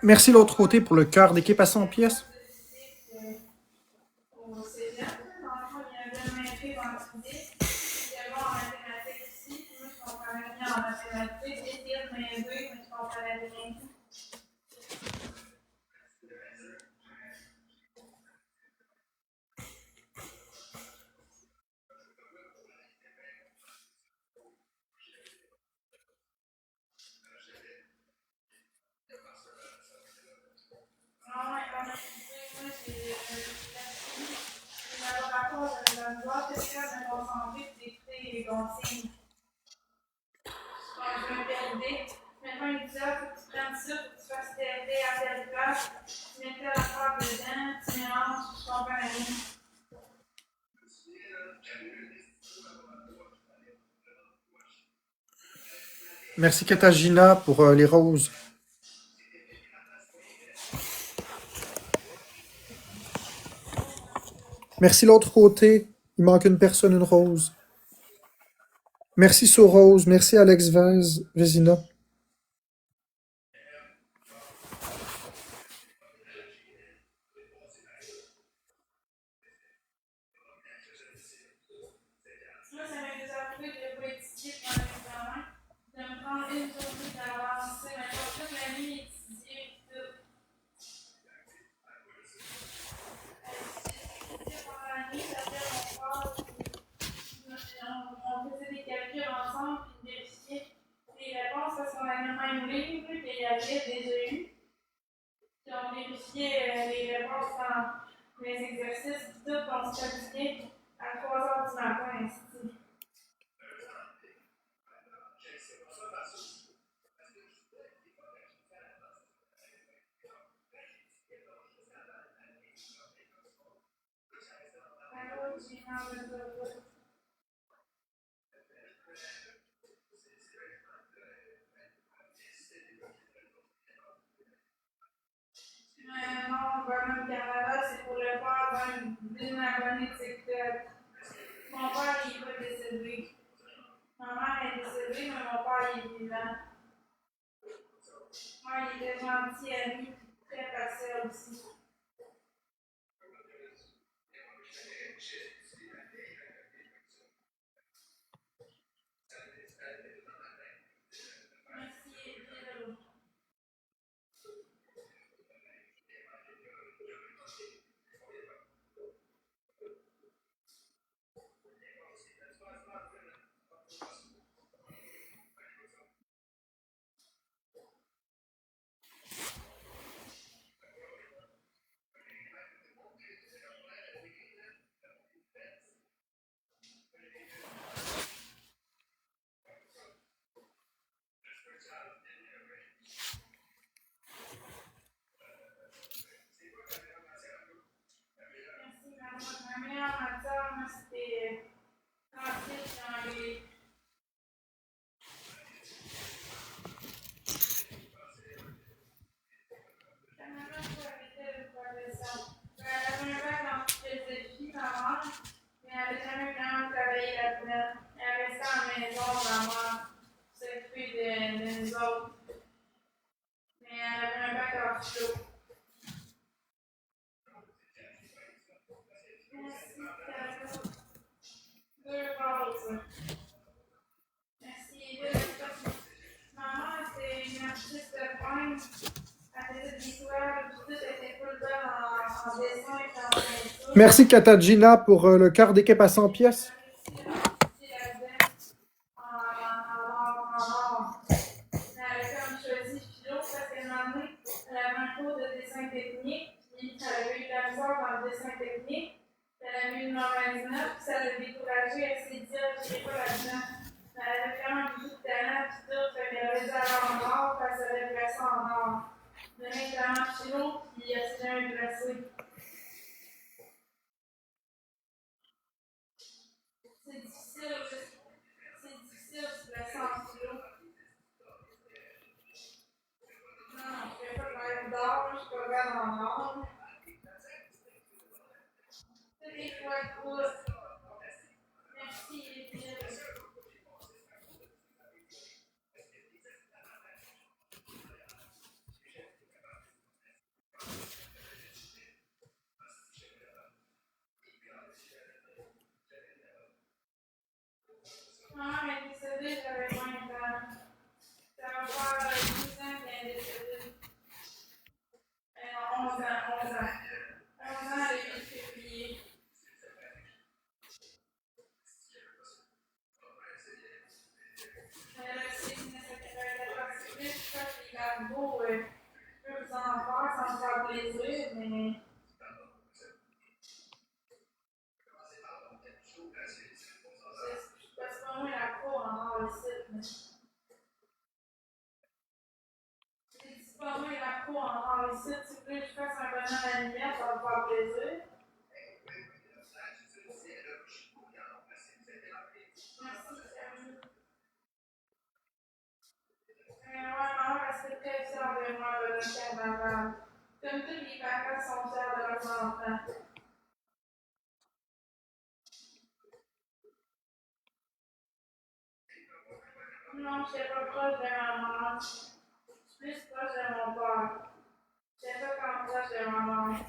Merci de l'autre côté pour le cœur d'équipe à 100 pièces. Merci Katagina pour les roses. Merci l'autre côté. Il manque une personne, une rose. Merci Sorose. Merci Alex Vezina. Moi, ça m'est déjà arrivé de ne pas étudier pendant l'examen, de me prendre une journée d'avance, mettons toute la nuit étudier, tout. Étudier pendant la nuit, ça fait mon corps, on faisait des calculs ensemble, puis vérifier les réponses parce qu'on avait le même livre qu'il y avait déjà eu. Puis on vérifiait les réponses dans les exercices, puis tout, on se calculait à 3 heures du matin, ainsi de suite. Non, vraiment, le carnaval, c'est pour le père d'une abonnée de TikTok. Mon père, il n'est pas décédé. Ma mère est décédée, mais mon père, il est vivant. Moi, il était gentil, ami, très patient aussi. Merci, Edil. Merci, maman. Ma meilleure matière, moi, c'était tranquille dans les. Canada, je arrêtais le professeur. Elle avait un bac en philosophie, ma mère, mais elle n'avait jamais vraiment travaillé là-dedans. Elle restait à la maison, vraiment, s'occuper de nous autres. Mais elle avait un bac en philo. Merci, Carlo. Deux roses. Merci, deux roses. Maman, c'est une artiste peintre. Elle faisait des toiles, puis tout était full bonne en dessin et en peinture. Merci Katagina pour le quart d'équipe à 100 pièces. Elle avait comme choisi philo parce qu'elle m'a donné, elle avait un cours de dessin technique, puis elle avait eu de la misère dans le dessin technique, puis elle avait eu une mauvaise note, puis ça l'a découragée, elle s'est dit, ah, je n'irai pas là-dedans. Elle avait vraiment beaucoup de talent, puis tout, fait qu'elle avait dit aller en or, parce qu'elle avait placé en or. Elle avait un talent philo, puis elle s'est jamais placée. C'est difficile de se placer en philo. Non, je fais pas de rêve d'or, je suis pas bonne en or. C'est des fois cool. Merci, Étienne. Maman est décédée, j'avais 20 ans. Ça va faire 10 ans qu'elle est décédée. 11 ans, 11 ans. 11 ans le 8 février. Elle a aussi une participé, je crois que les lambeaux, je peux vous en faire sans me faire plaisir, mais. C'est pas moi la pro en or ici. C'est pas moi la pro en or ici. Si vous voulez que je fasse un bonheur à la lumière, ça va me faire plaisir. Merci, Camille. le carnaval. Comme tous les parents sont fiers de leurs enfants. Non, je n'étais pas proche de ma mère. Je suis plus proche de mon père. Je n'étais pas quand proche de ma mère.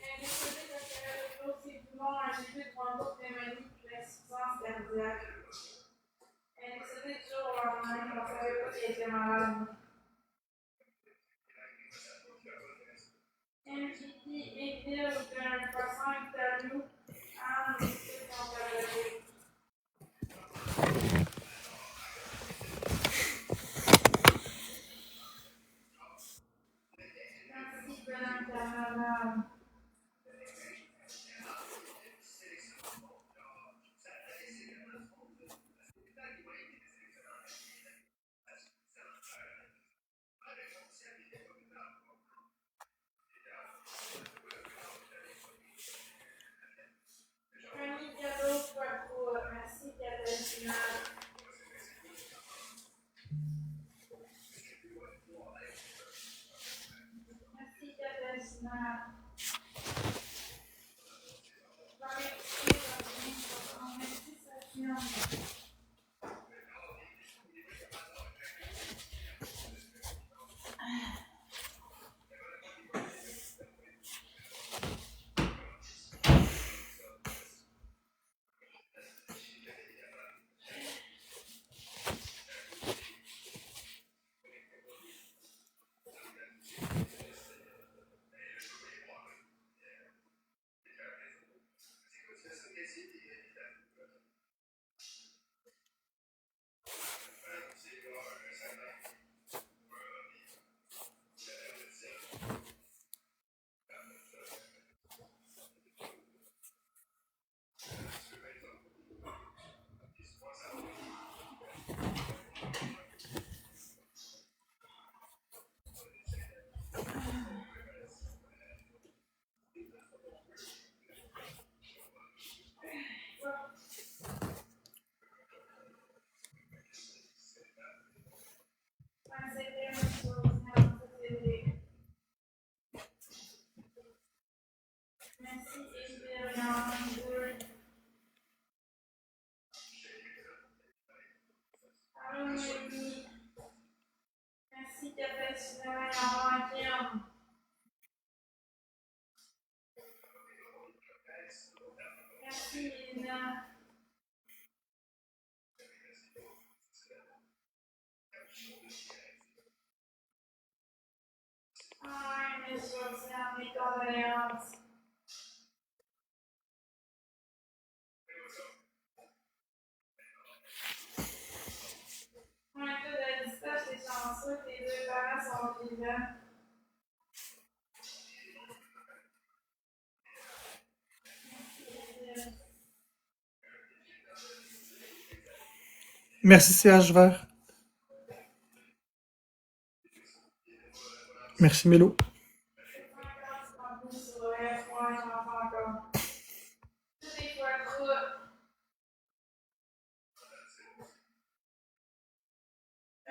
Elle est décédée parce qu'elle avait trop ses poumons, un début de bronchopneumonie puis l'insuffisance cardiaque. Elle est décédée du jour au lendemain, on ne savait pas qu'elle était malade. MGT Éville d'un croissant italien en discussion pathologique. Merci, bonhomme carnaval. Camille Cadeau, Poitou, merci, Catalina. Merci, Catalina. Merci, Safia. Merci, Espérance. Allô, Noémie. Merci, Catalina. Kim. Merci, Lina. Ah, mais je retiens mes condoléances. Un peu de distance, c'est chanceux, tes deux parents sont vivants. Merci, CH Vert. Merci, Mélo.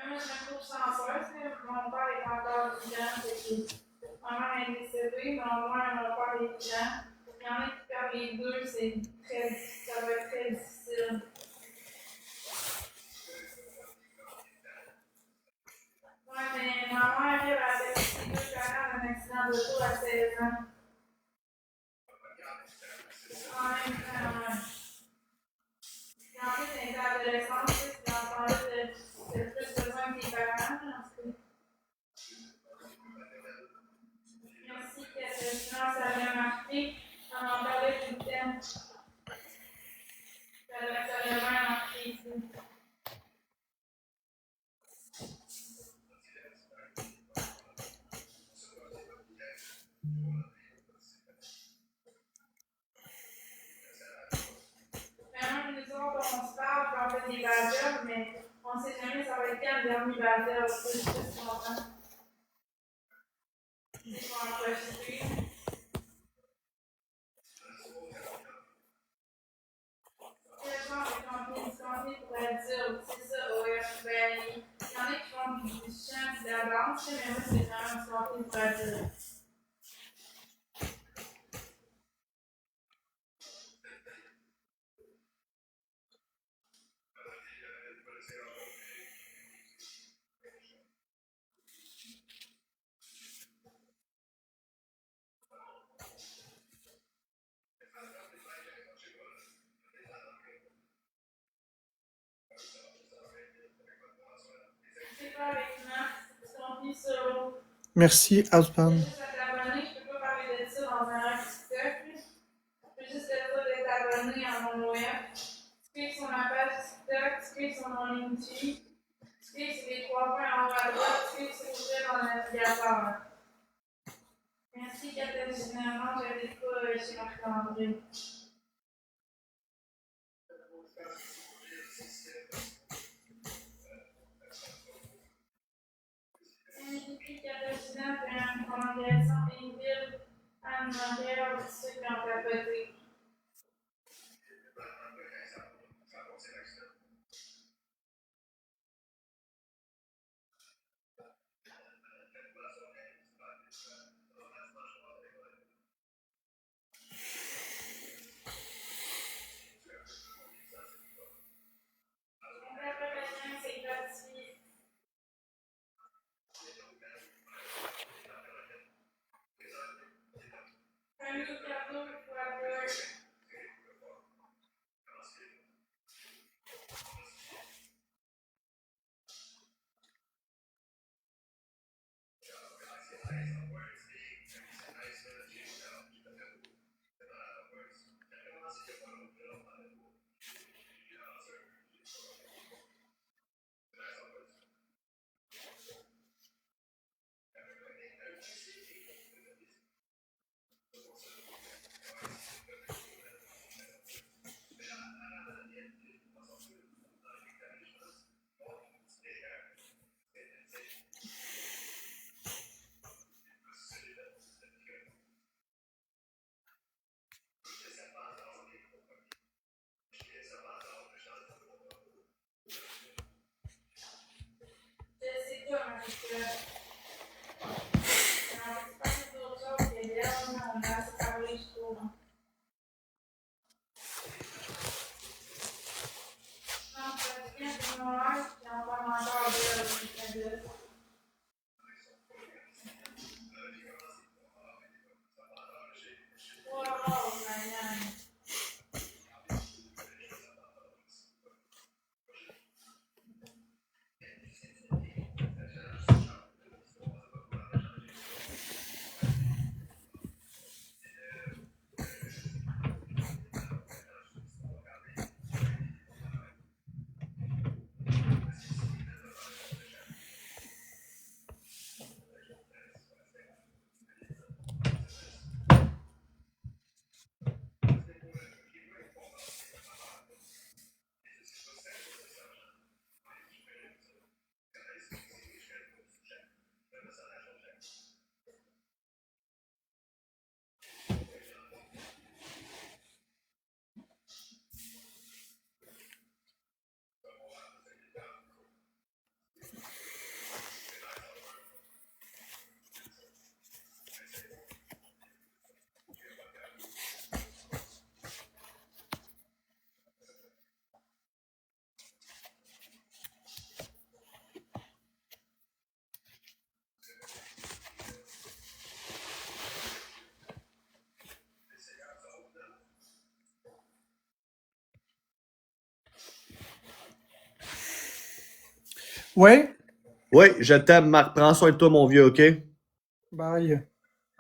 Moi, je me trouve chanceuse. Mon père est encore vivant. Ma mère est décédée, mais au moins mon père est vivant. Il y en a qui perdent les deux, ça va être très difficile. Ouais, mais ma mère, elle a perdu ses deux parents d'un accident d'auto à 16 ans. En même temps, puis en plus, elle était adolescente, puis en parlait de plus besoin que tes parents. Merci, Catherine. Ça m'a marqué. On en parlait d'une t'aime. Ça devrait marquer ici. Vraiment, nous autres, on se parle, puis on fait des battles, mais on sait jamais ça va être quand le dernier battle. C'est juste ce qu'on entend. Il faut en profiter. Quel genre de contenu pourrait dire? C'est ça, ouais. Ben, il y en a qui font du chant, de la danse, mais moi, c'est vraiment du contenu pourrait dire. C'est pas avec Max, c'est du contenu solo. Merci, Outbound. Juste à t'abonner, je peux pas parler de ça dans un live TikTok. Je peux juste te dire d'être abonné à mon web. Tu cliques sur ma page TikTok, tu cliques sur mon LinkedIn, tu cliques sur les 3 points en haut à droite, tu cliques sur ouvrir dans le navigateur. Merci, Katarzyna. Non, j'habite pas chez Marc-André. Merci, Katarzyna, pour une prolongation et une ville à Montréal, ceux qui ont capoté. C'est gratuit. Un nouveau cadeau pour la peur. C'est toi, Marie-Claude. C'est pas tout autre chose que d'elle, on a assez parlé, je trouve. Non, c'est bien de moi, puis on parle encore d'elle. Wow, Marianne. Ouais? Ouais, je t'aime, Marc. Prends soin de toi, mon vieux, OK? Bye.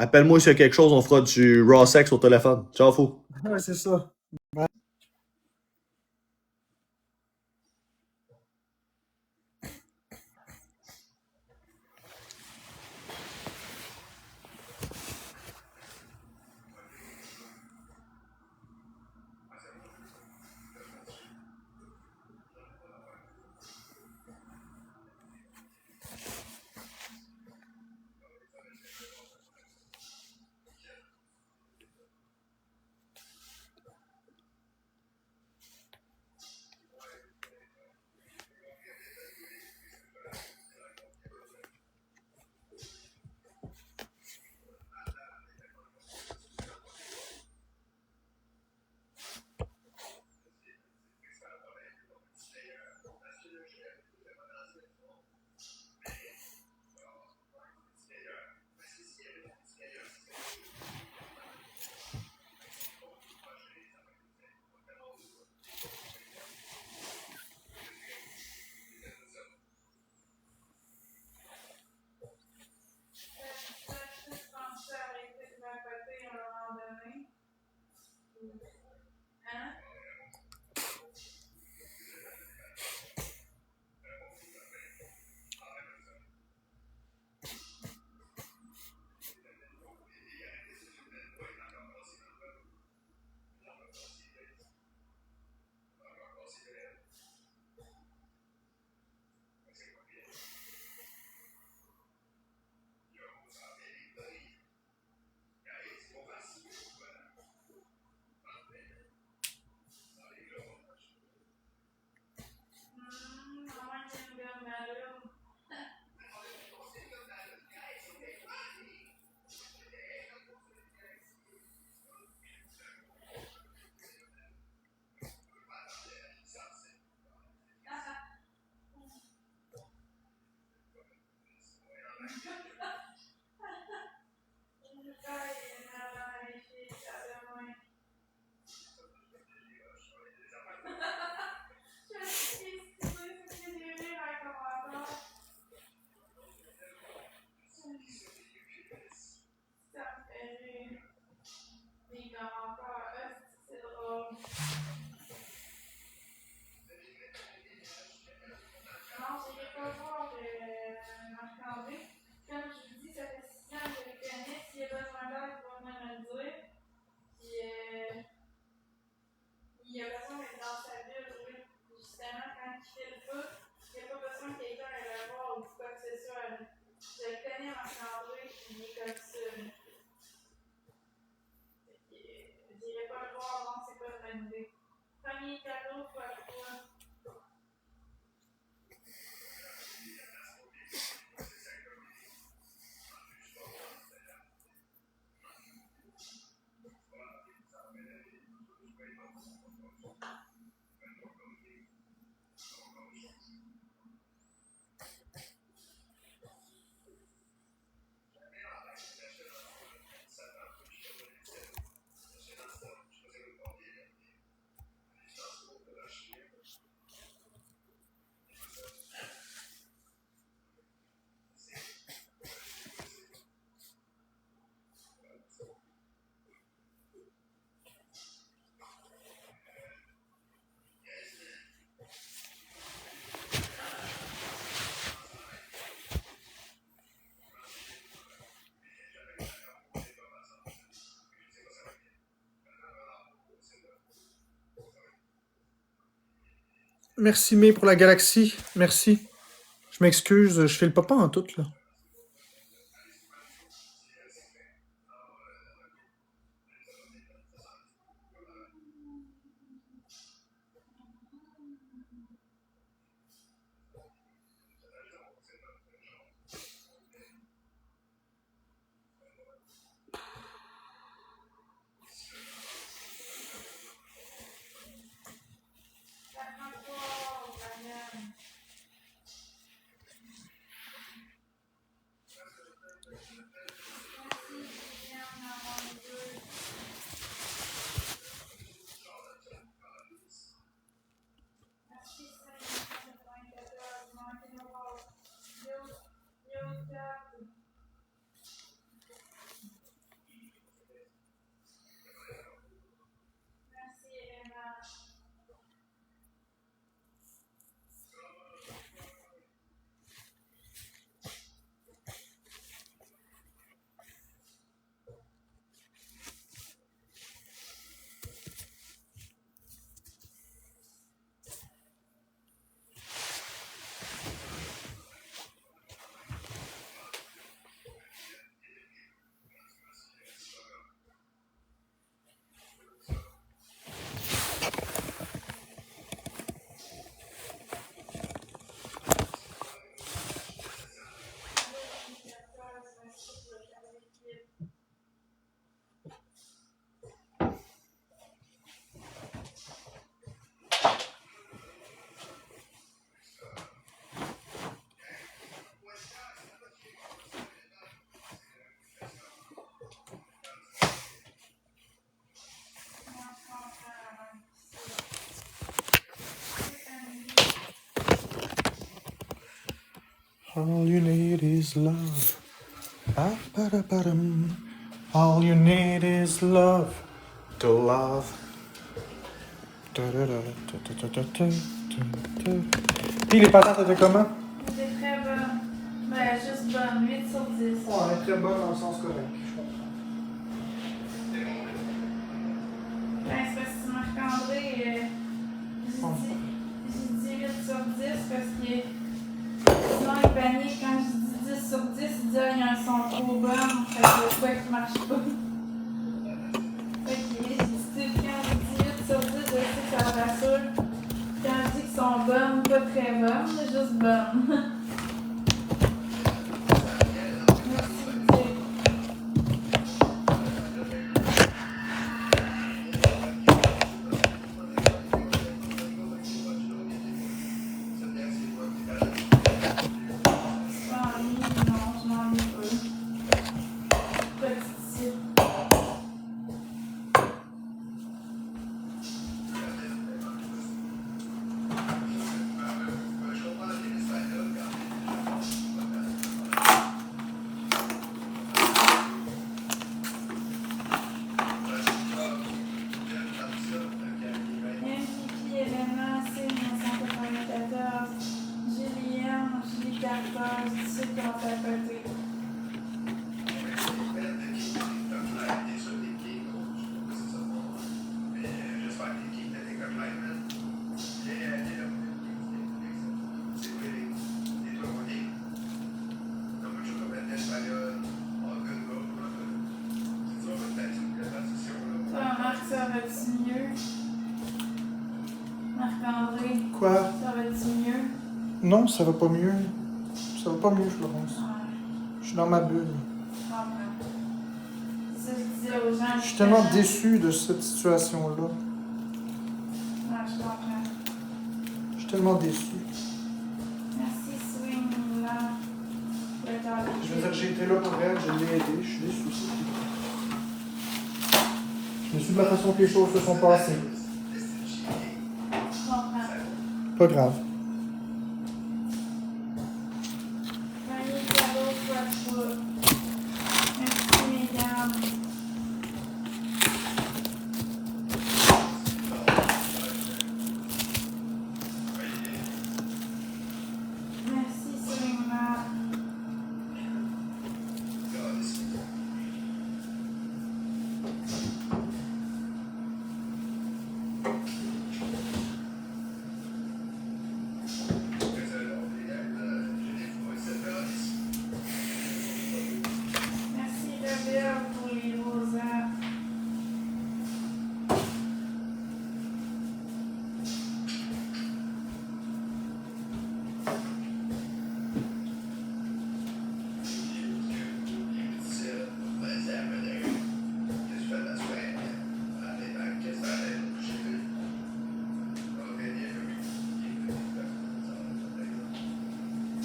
Appelle-moi s'il y a quelque chose, on fera du raw sex au téléphone. Ciao, fou. Ouais, c'est ça. Je pense que arrêter de m'appâter à un moment donné. Hein? Maman qui aime bien ma lune. C'est drôle. Non, je n'irai pas voir Marc-André. Comme je vous dis, ça fait 6 ans que je le connais. S'il y a besoin d'aide, il va venir me le dire. Puis, il a besoin d'être dans sa bulle, oui. Justement, quand il fait le feu, il n'y a pas besoin que quelqu'un aille le voir ou quoi que ce soit. Je le connais, Marc-André, puis il est comme ça. Je n'irai pas le voir, non, c'est pas une bonne idée. Premier cadeau, quoi, quoi. Merci, May, pour la galaxie. Merci. Je m'excuse, je fais le papa en tout, là. All you need is love. Ba-ba-da-ba-dum. All you need is love to love. Puis les patates étaient comment? C'était très bonne. Ben, juste bonne. 8 sur 10. Ouais, elle est très bonne dans le sens correct. Je comprends. Ben, c'est parce que Marc-André, j'ai dit 8 sur 10 parce que sinon il panique quand je dis 10 sur 10, il dit ah, il y a un son trop bon, fait que quoi qui marche pas. Fait que j'ai dit quand je dis 8 sur 10, je sais que ça me rassure. Quand je dis qu'ils sont bonnes, pas très bonnes, mais juste bonnes. Merci Dieu. Marc-André, Quoi? ça va-tu mieux? Non, ça va pas mieux. Ça va pas mieux, Florence. Je suis dans ma bulle. Je comprends. C'est ça que je disais aux gens. Je suis tellement déçu de cette situation-là. Ouais, je comprends. Je suis tellement déçu. Merci, Swing, là. Je veux dire, j'ai été là pour elle, je l'ai aidée, je suis déçu. Je me suis de la façon que les choses se sont passées. Je comprends. Pas grave. Voyez, cadeau, soit pas. Merci, mesdames. Merci, Swing, là. Merci, Rebelle, pour les rosas.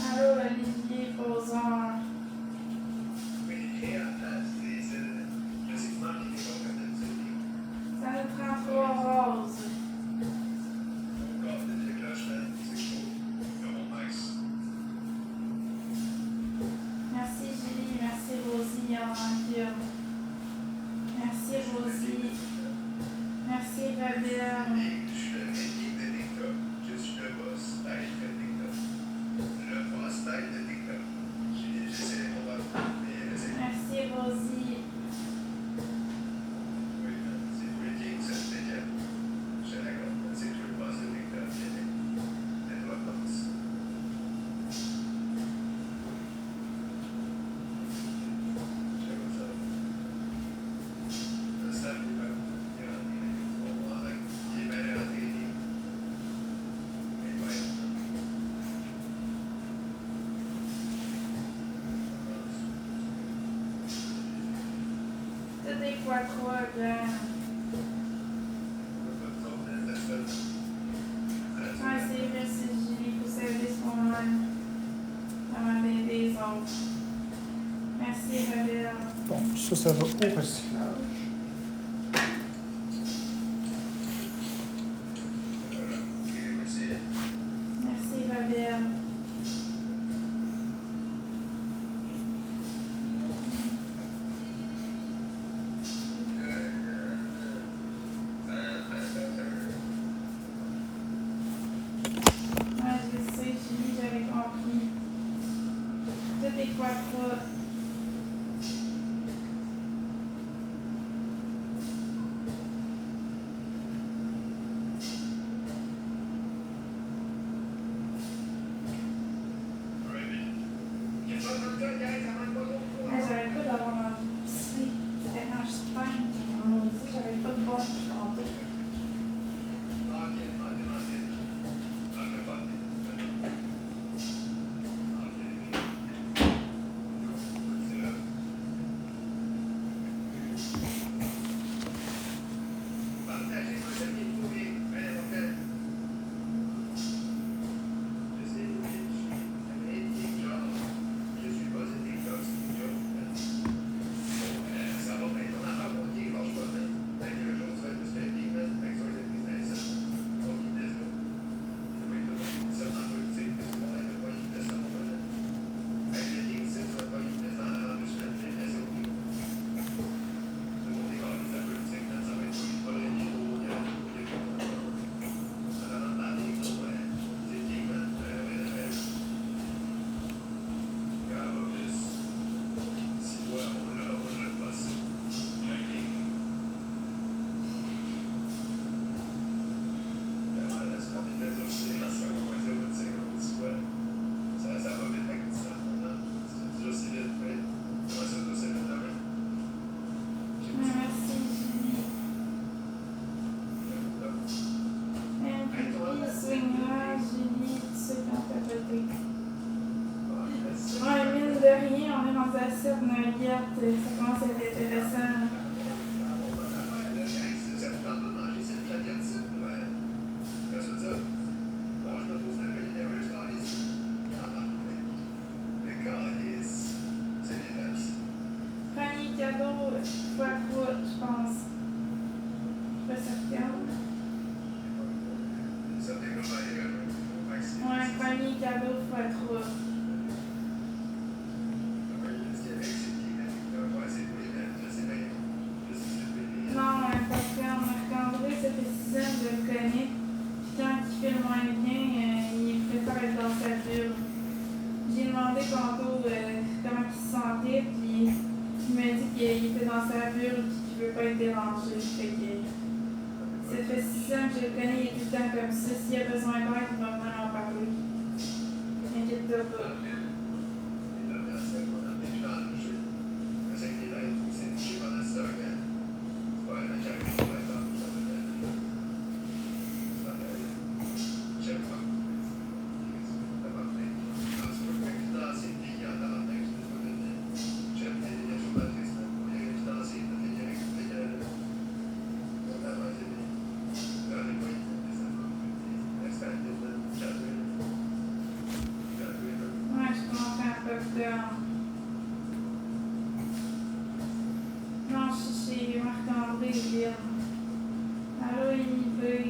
Allô, Olivier Posard. Ça nous prend 3 roses. Merci Julie, merci Rosie en vainqueur. Merci Rosie. Merci Rebelle. Merci Rosie. Tout est fois 3 grammes. Ouais, c'est vrai, c'est Julie, faut servir soi-même. Avant d'aider les autres. Merci Rebelle. Bon, ça va au recyclage. Merci Rebelle. carte, ça commence à être intéressant. Premier cadeau, fois 3, je pense. Je sais pas certaine. Ouais, premier cadeau fois 3. Non, parce que Marc-André, ça fait 6 ans que je le connais. Puis quand il fait le moins bien, il préfère être dans sa bulle. J'ai demandé tantôt comment il se sentait, puis il m'a dit qu'il était dans sa bulle et qu'il ne veut pas être dérangé. Fait que, ça fait 6 ans que je le connais, il est tout le temps comme ça. S'il a besoin d'aide, il va venir en parler. T'inquiète-toi pas. Ouais, je commence à un peu peur. Non, je suis chez Marc-André, Ville. Allô, il veut.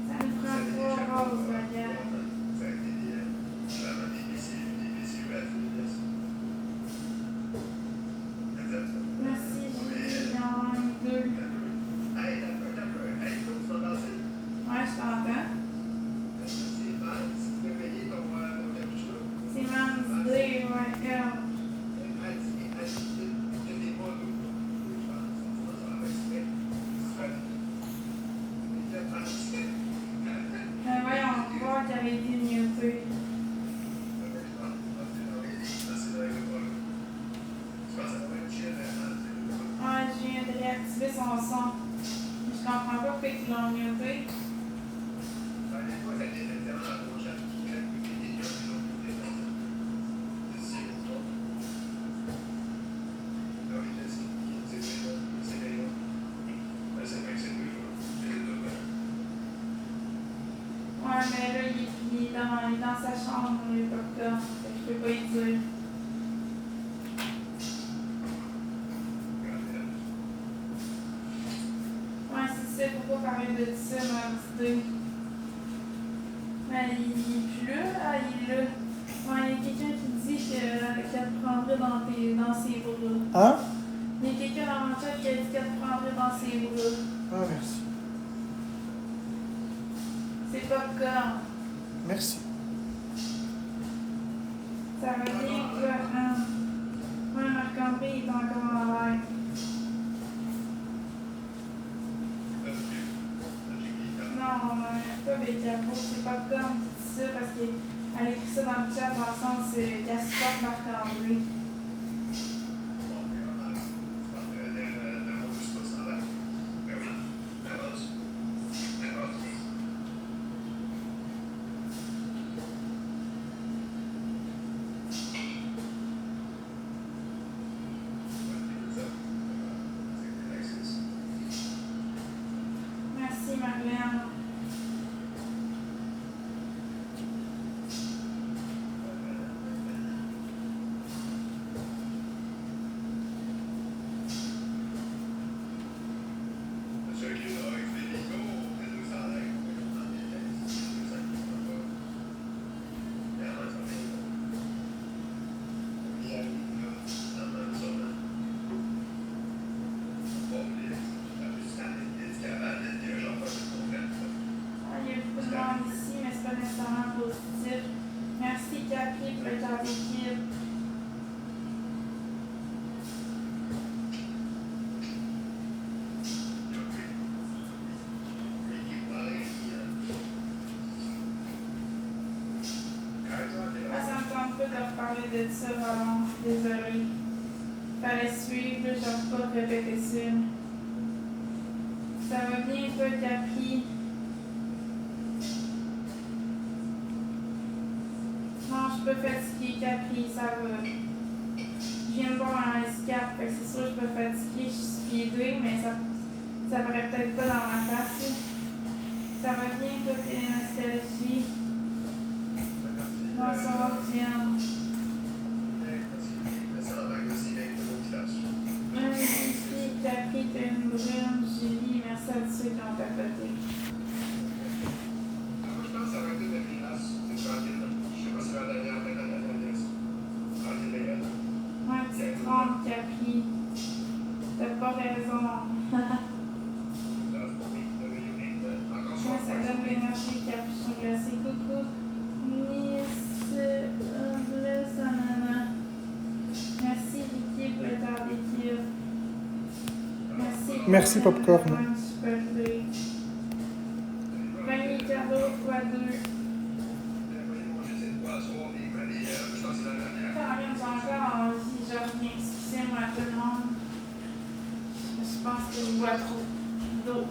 Ça nous prend 3 roses, regarde. Merci, Julie, dans 2. Ouais, je t'entends. C'est Man's Day, ouais, regarde. Voyons voir qui avait été muté. Ouais, je viens de réactiver son son. Je comprends pas pourquoi ils l'ont muté. Ouais, mais là, il est dans sa chambre, il est pas là. Fait que je peux pas y dire. Ouais, c'est ça, faut pas parler de ça, ma idée. Mais il est plus là, ah, il est là. Ouais, il y a quelqu'un qui dit qu'elle te prendrait dans ses bras. Hein? Il y a quelqu'un dans mon chat qui a dit qu'elle te prendrait dans ses bras. Ah, merci. C'est pas le cas. Merci. Ça va bien, quoi, hein? Ouais, Marc-André, il est encore en l'air. Non, pas Bécapo, c'est pas le cas, on dit ça parce qu'elle écrit ça dans le chat dans le sens qu'elle supporte Marc-André. Merci, Marlène. Il y a beaucoup de monde ici, mais c'est pas nécessairement positif. Merci, Capri, pour être avec l'équipe. Ça me tente pas de reparler de ça, vraiment. Désolée. Fallait suivre, là, je vais pas répéter ça. Ça va bien, toi, Capri? suis pas fatiguée, Capri, ça va. Je viens de boire un S4, fait que c'est sûr que je suis pas fatiguée, je suis speedée, mais ça paraît peut-être pas dans ma face. Là. Ça va bien, toi, t'es nostalgie. Bonsoir, Diane. Un ici, Capri, t'as une brune, Julie, merci à tous ceux qui ont tapoté. Je pense que ça va être une place. C'est tranquille. Je sais pas si la dernière peut-être à la dernière. Tranquille, les gars. Ouais, tu te trompes, Capri. T'as pas raison. Ouais, ça donne l'énergie, Capuchon glacé. Coucou. Miss Bless, Anana. Merci, Vicky, pour le temps d'équipe. Merci. Merci, Popcorn. Super bleu. Vanille cadeau x2. Caroline, j'ai encore envie, je reviens. Excusez-moi tout le monde. Je pense que je bois trop d'eau.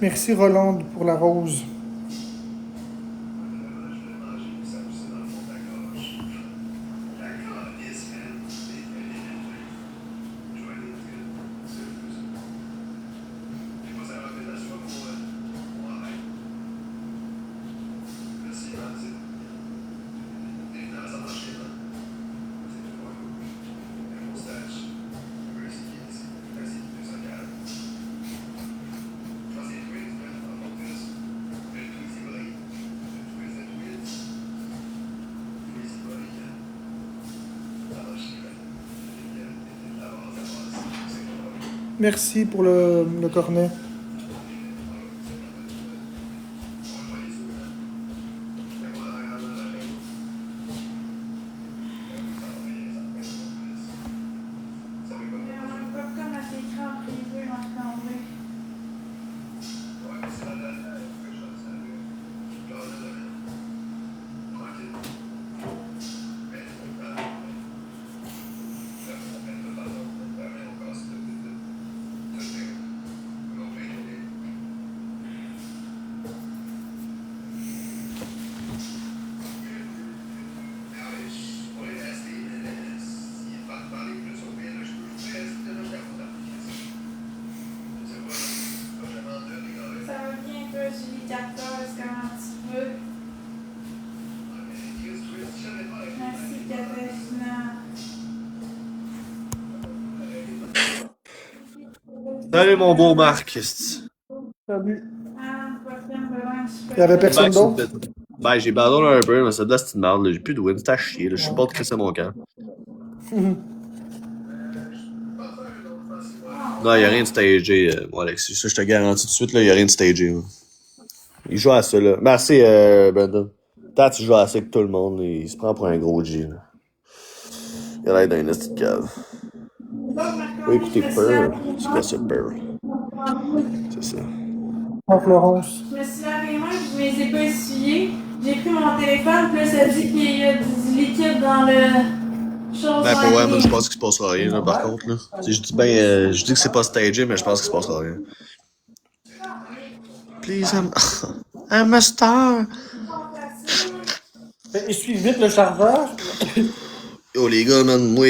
Merci, Roland, pour la rose. Merci pour le cornet. Salut mon beau Marc. esti. Salut. Ah, prochaine, ben, Il y avait personne Back sur d'autre? le bit. Ben, j'ai abandonné un peu, mais c'est de la petite merde, là. J'ai plus de win, c'est à chier, là. Je suis pas de crisser mon camp. Non, y'a rien de stagé, moi, Alexis. Ça, je te garantis tout de suite, là, y'a rien de stagé, là. Il joue à ça, là. Merci, Brandon. Tat, il joue à ça avec tout le monde, et il se prend pour un gros G, là. Il a l'air d'un esti de cave. Oui, écoutez, Pearl. C'est quoi ça, Pearl? C'est ça. En Florence. Je me suis lavé les mains, je les ai pas essuyées. J'ai pris mon téléphone, puis là, ça dit qu'il y a du liquide dans le chose. Ben, pour vrai, moi, je pense qu'il se passera rien, là, par contre, là. Tu sais, je dis ben, je dis que c'est pas stagé, mais je pense qu'il se passera rien. Please, I'm a star. Essuie vite le chargeur. Yo, les gars, man, moi,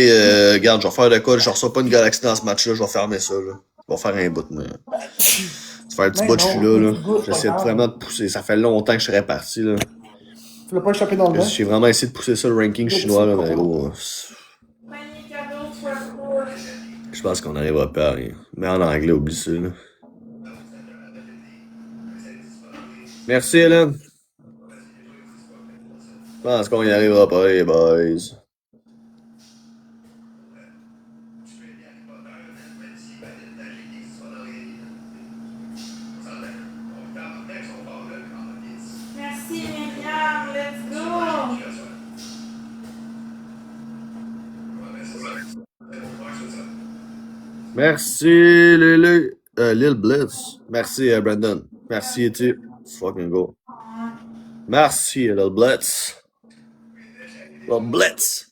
regarde, je vais faire de quoi, je reçois pas une galaxie dans ce match-là, je vais fermer ça, là. Je vais faire un bout, mais. Tu fais un petit Ben bout, je suis non, là, un petit bout, là. c'est pas J'essaie grave. vraiment de pousser. Ça fait longtemps que je serais parti, là. Tu l'as pas échappé dans le vent? J'ai vraiment essayé de pousser ça, le ranking chinois, là, mais gros. Panier cadeau, fois trois. Je pense qu'on n'arrivera pas à rien. Mais en anglais, oublie ça, là. Merci, Hélène. Je pense qu'on y arrivera pas, les boys. Merci, Myriam, let's go! Merci, Lil Blitz. Merci, Brandon. Merci, E.T. Let's fucking go. Merci, Lil Blitz. Lil Blitz.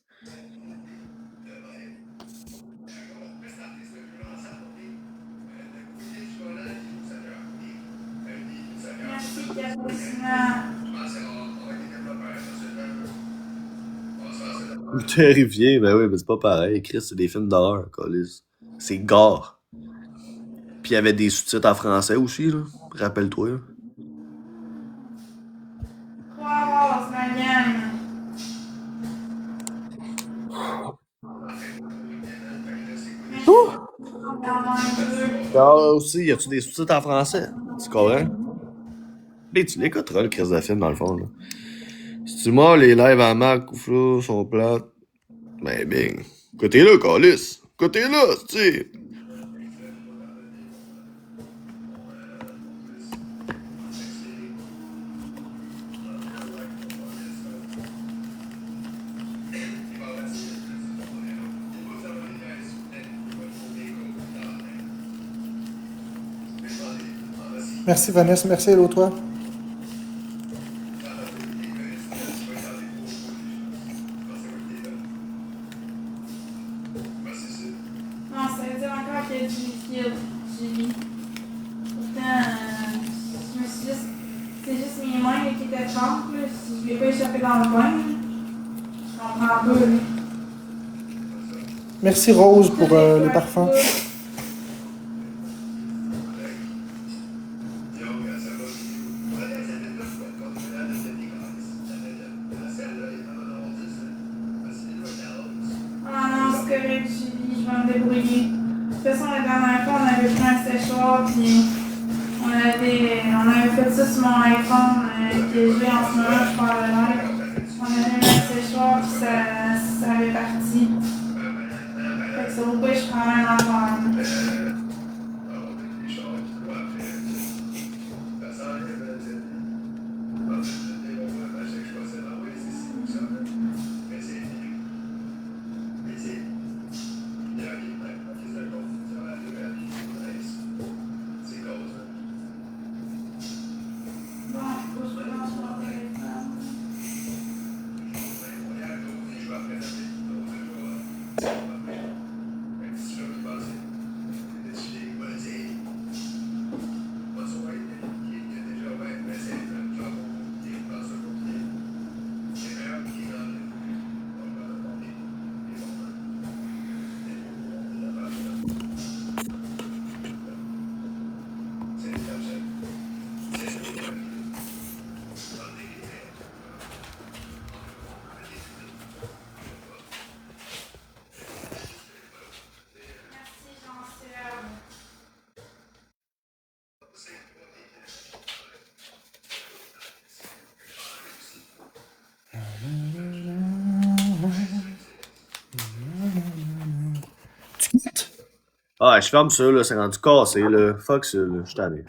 Merci, Capucina. Terrifié, ben oui, mais c'est pas pareil. Chris, c'est des films d'horreur, câlisse. C'est gore. Puis il y avait des sous-titres en français aussi, là. Rappelle-toi, là. 3 roses, Marianne. Ah, aussi, y a-tu des sous-titres en français? C'est correct? Ben, tu l'écouteras, le Chris de film, dans le fond, là. Si tu mords, les lives en Mac ou Flow sont plates. Ben, bing. Côté-là, câlisse. Côté-là, tu sais. Merci Vanessa, merci Hello toi. Non, ça veut dire encore qu'il y a du liquide, Julie. Pourtant, je me suis juste. C'est juste mes mains là, qui étaient fortes, là. Si je ne l'ai pas échappé dans le coin, je comprends pas, là. Merci Rose pour les parfums. Ah non, c'est correct, Julie, je vais me débrouiller. De toute façon, la dernière fois, on avait pris un séchoir, puis on avait fait ça sur mon iPhone que j'ai en ce moment, je parle de live. On avait mis un séchoir, puis ça avait parti. Fait que ça vaut pas que je prends un affaire. Bon, faut que je relance mon téléphone. Ah, je ferme ça, là. C'est rendu cassé, là. Fuck ça, là. Je suis tanné.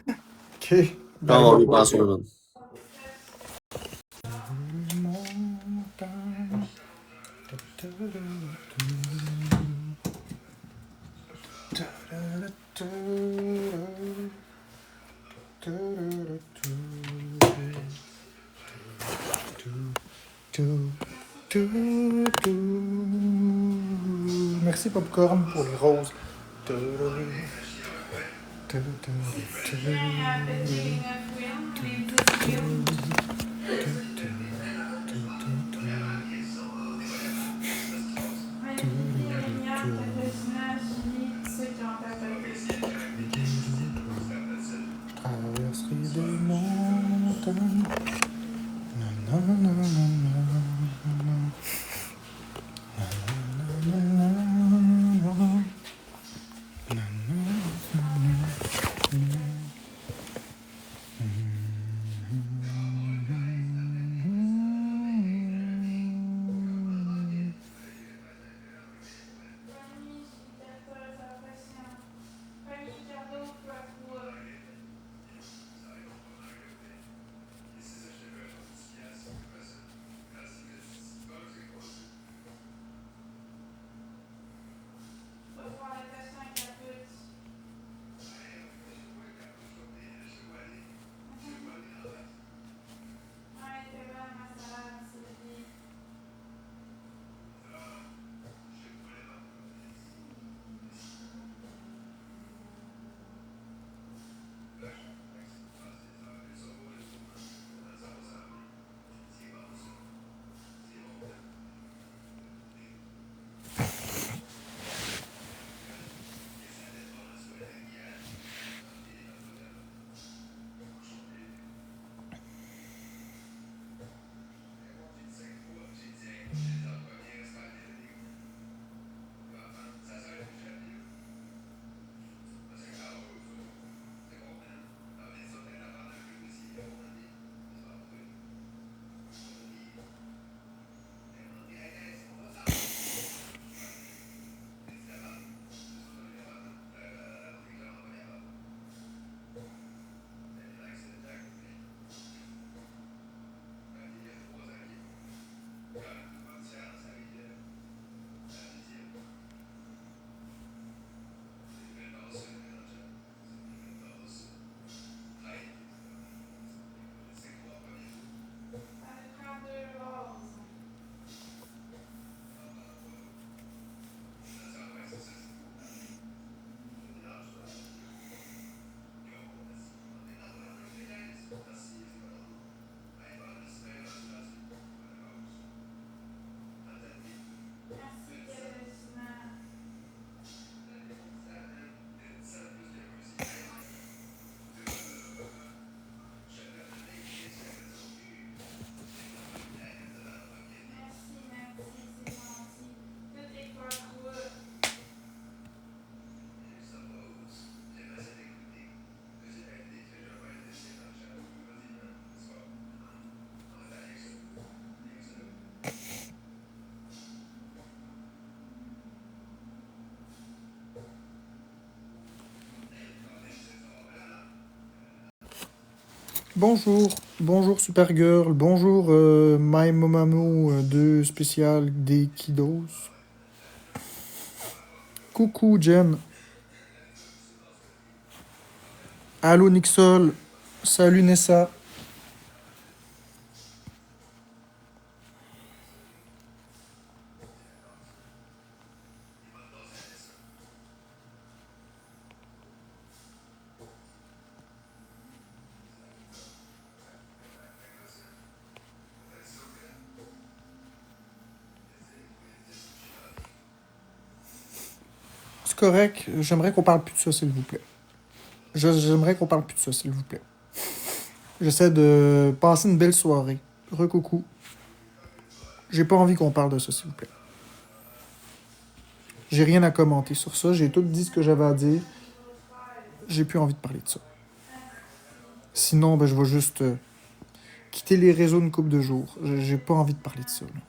Ok. Non, on est pas ça, man. Merci Popcorn pour les roses. Traverserai des montagnes. Bonjour, bonjour Supergirl, bonjour My Momamoo 2 spécial des Kiddos. Coucou Jen. Allô Nixol. Salut Nessa. C'est correct, j'aimerais qu'on parle plus de ça s'il vous plaît. J'aimerais qu'on parle plus de ça s'il vous plaît. J'essaie de passer une belle soirée. Recoucou. J'ai pas envie qu'on parle de ça s'il vous plaît. J'ai rien à commenter sur ça, j'ai tout dit ce que j'avais à dire. J'ai plus envie de parler de ça. Sinon, ben, je vais juste quitter les réseaux une couple de jours. J'ai pas envie de parler de ça. Là.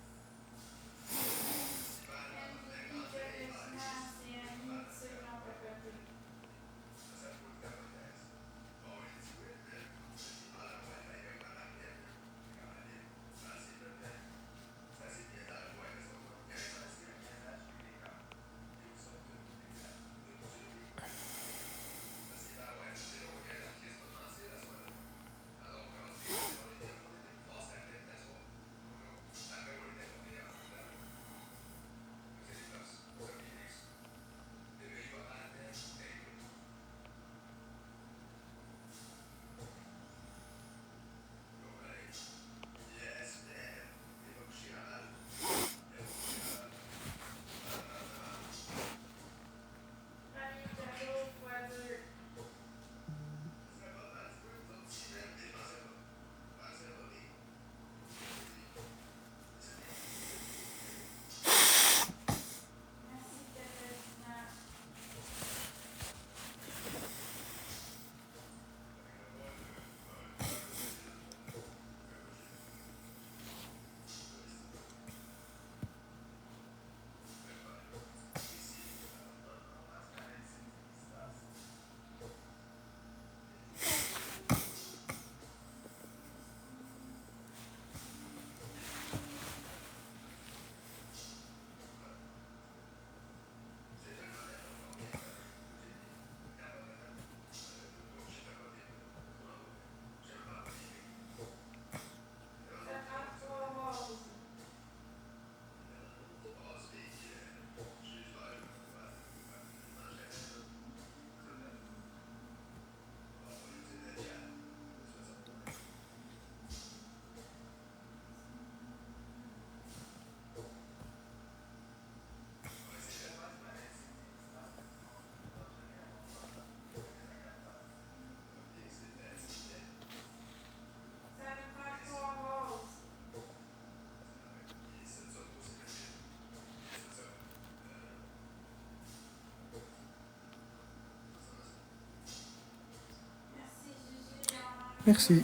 Merci,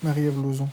Marie-Ève Lauzon.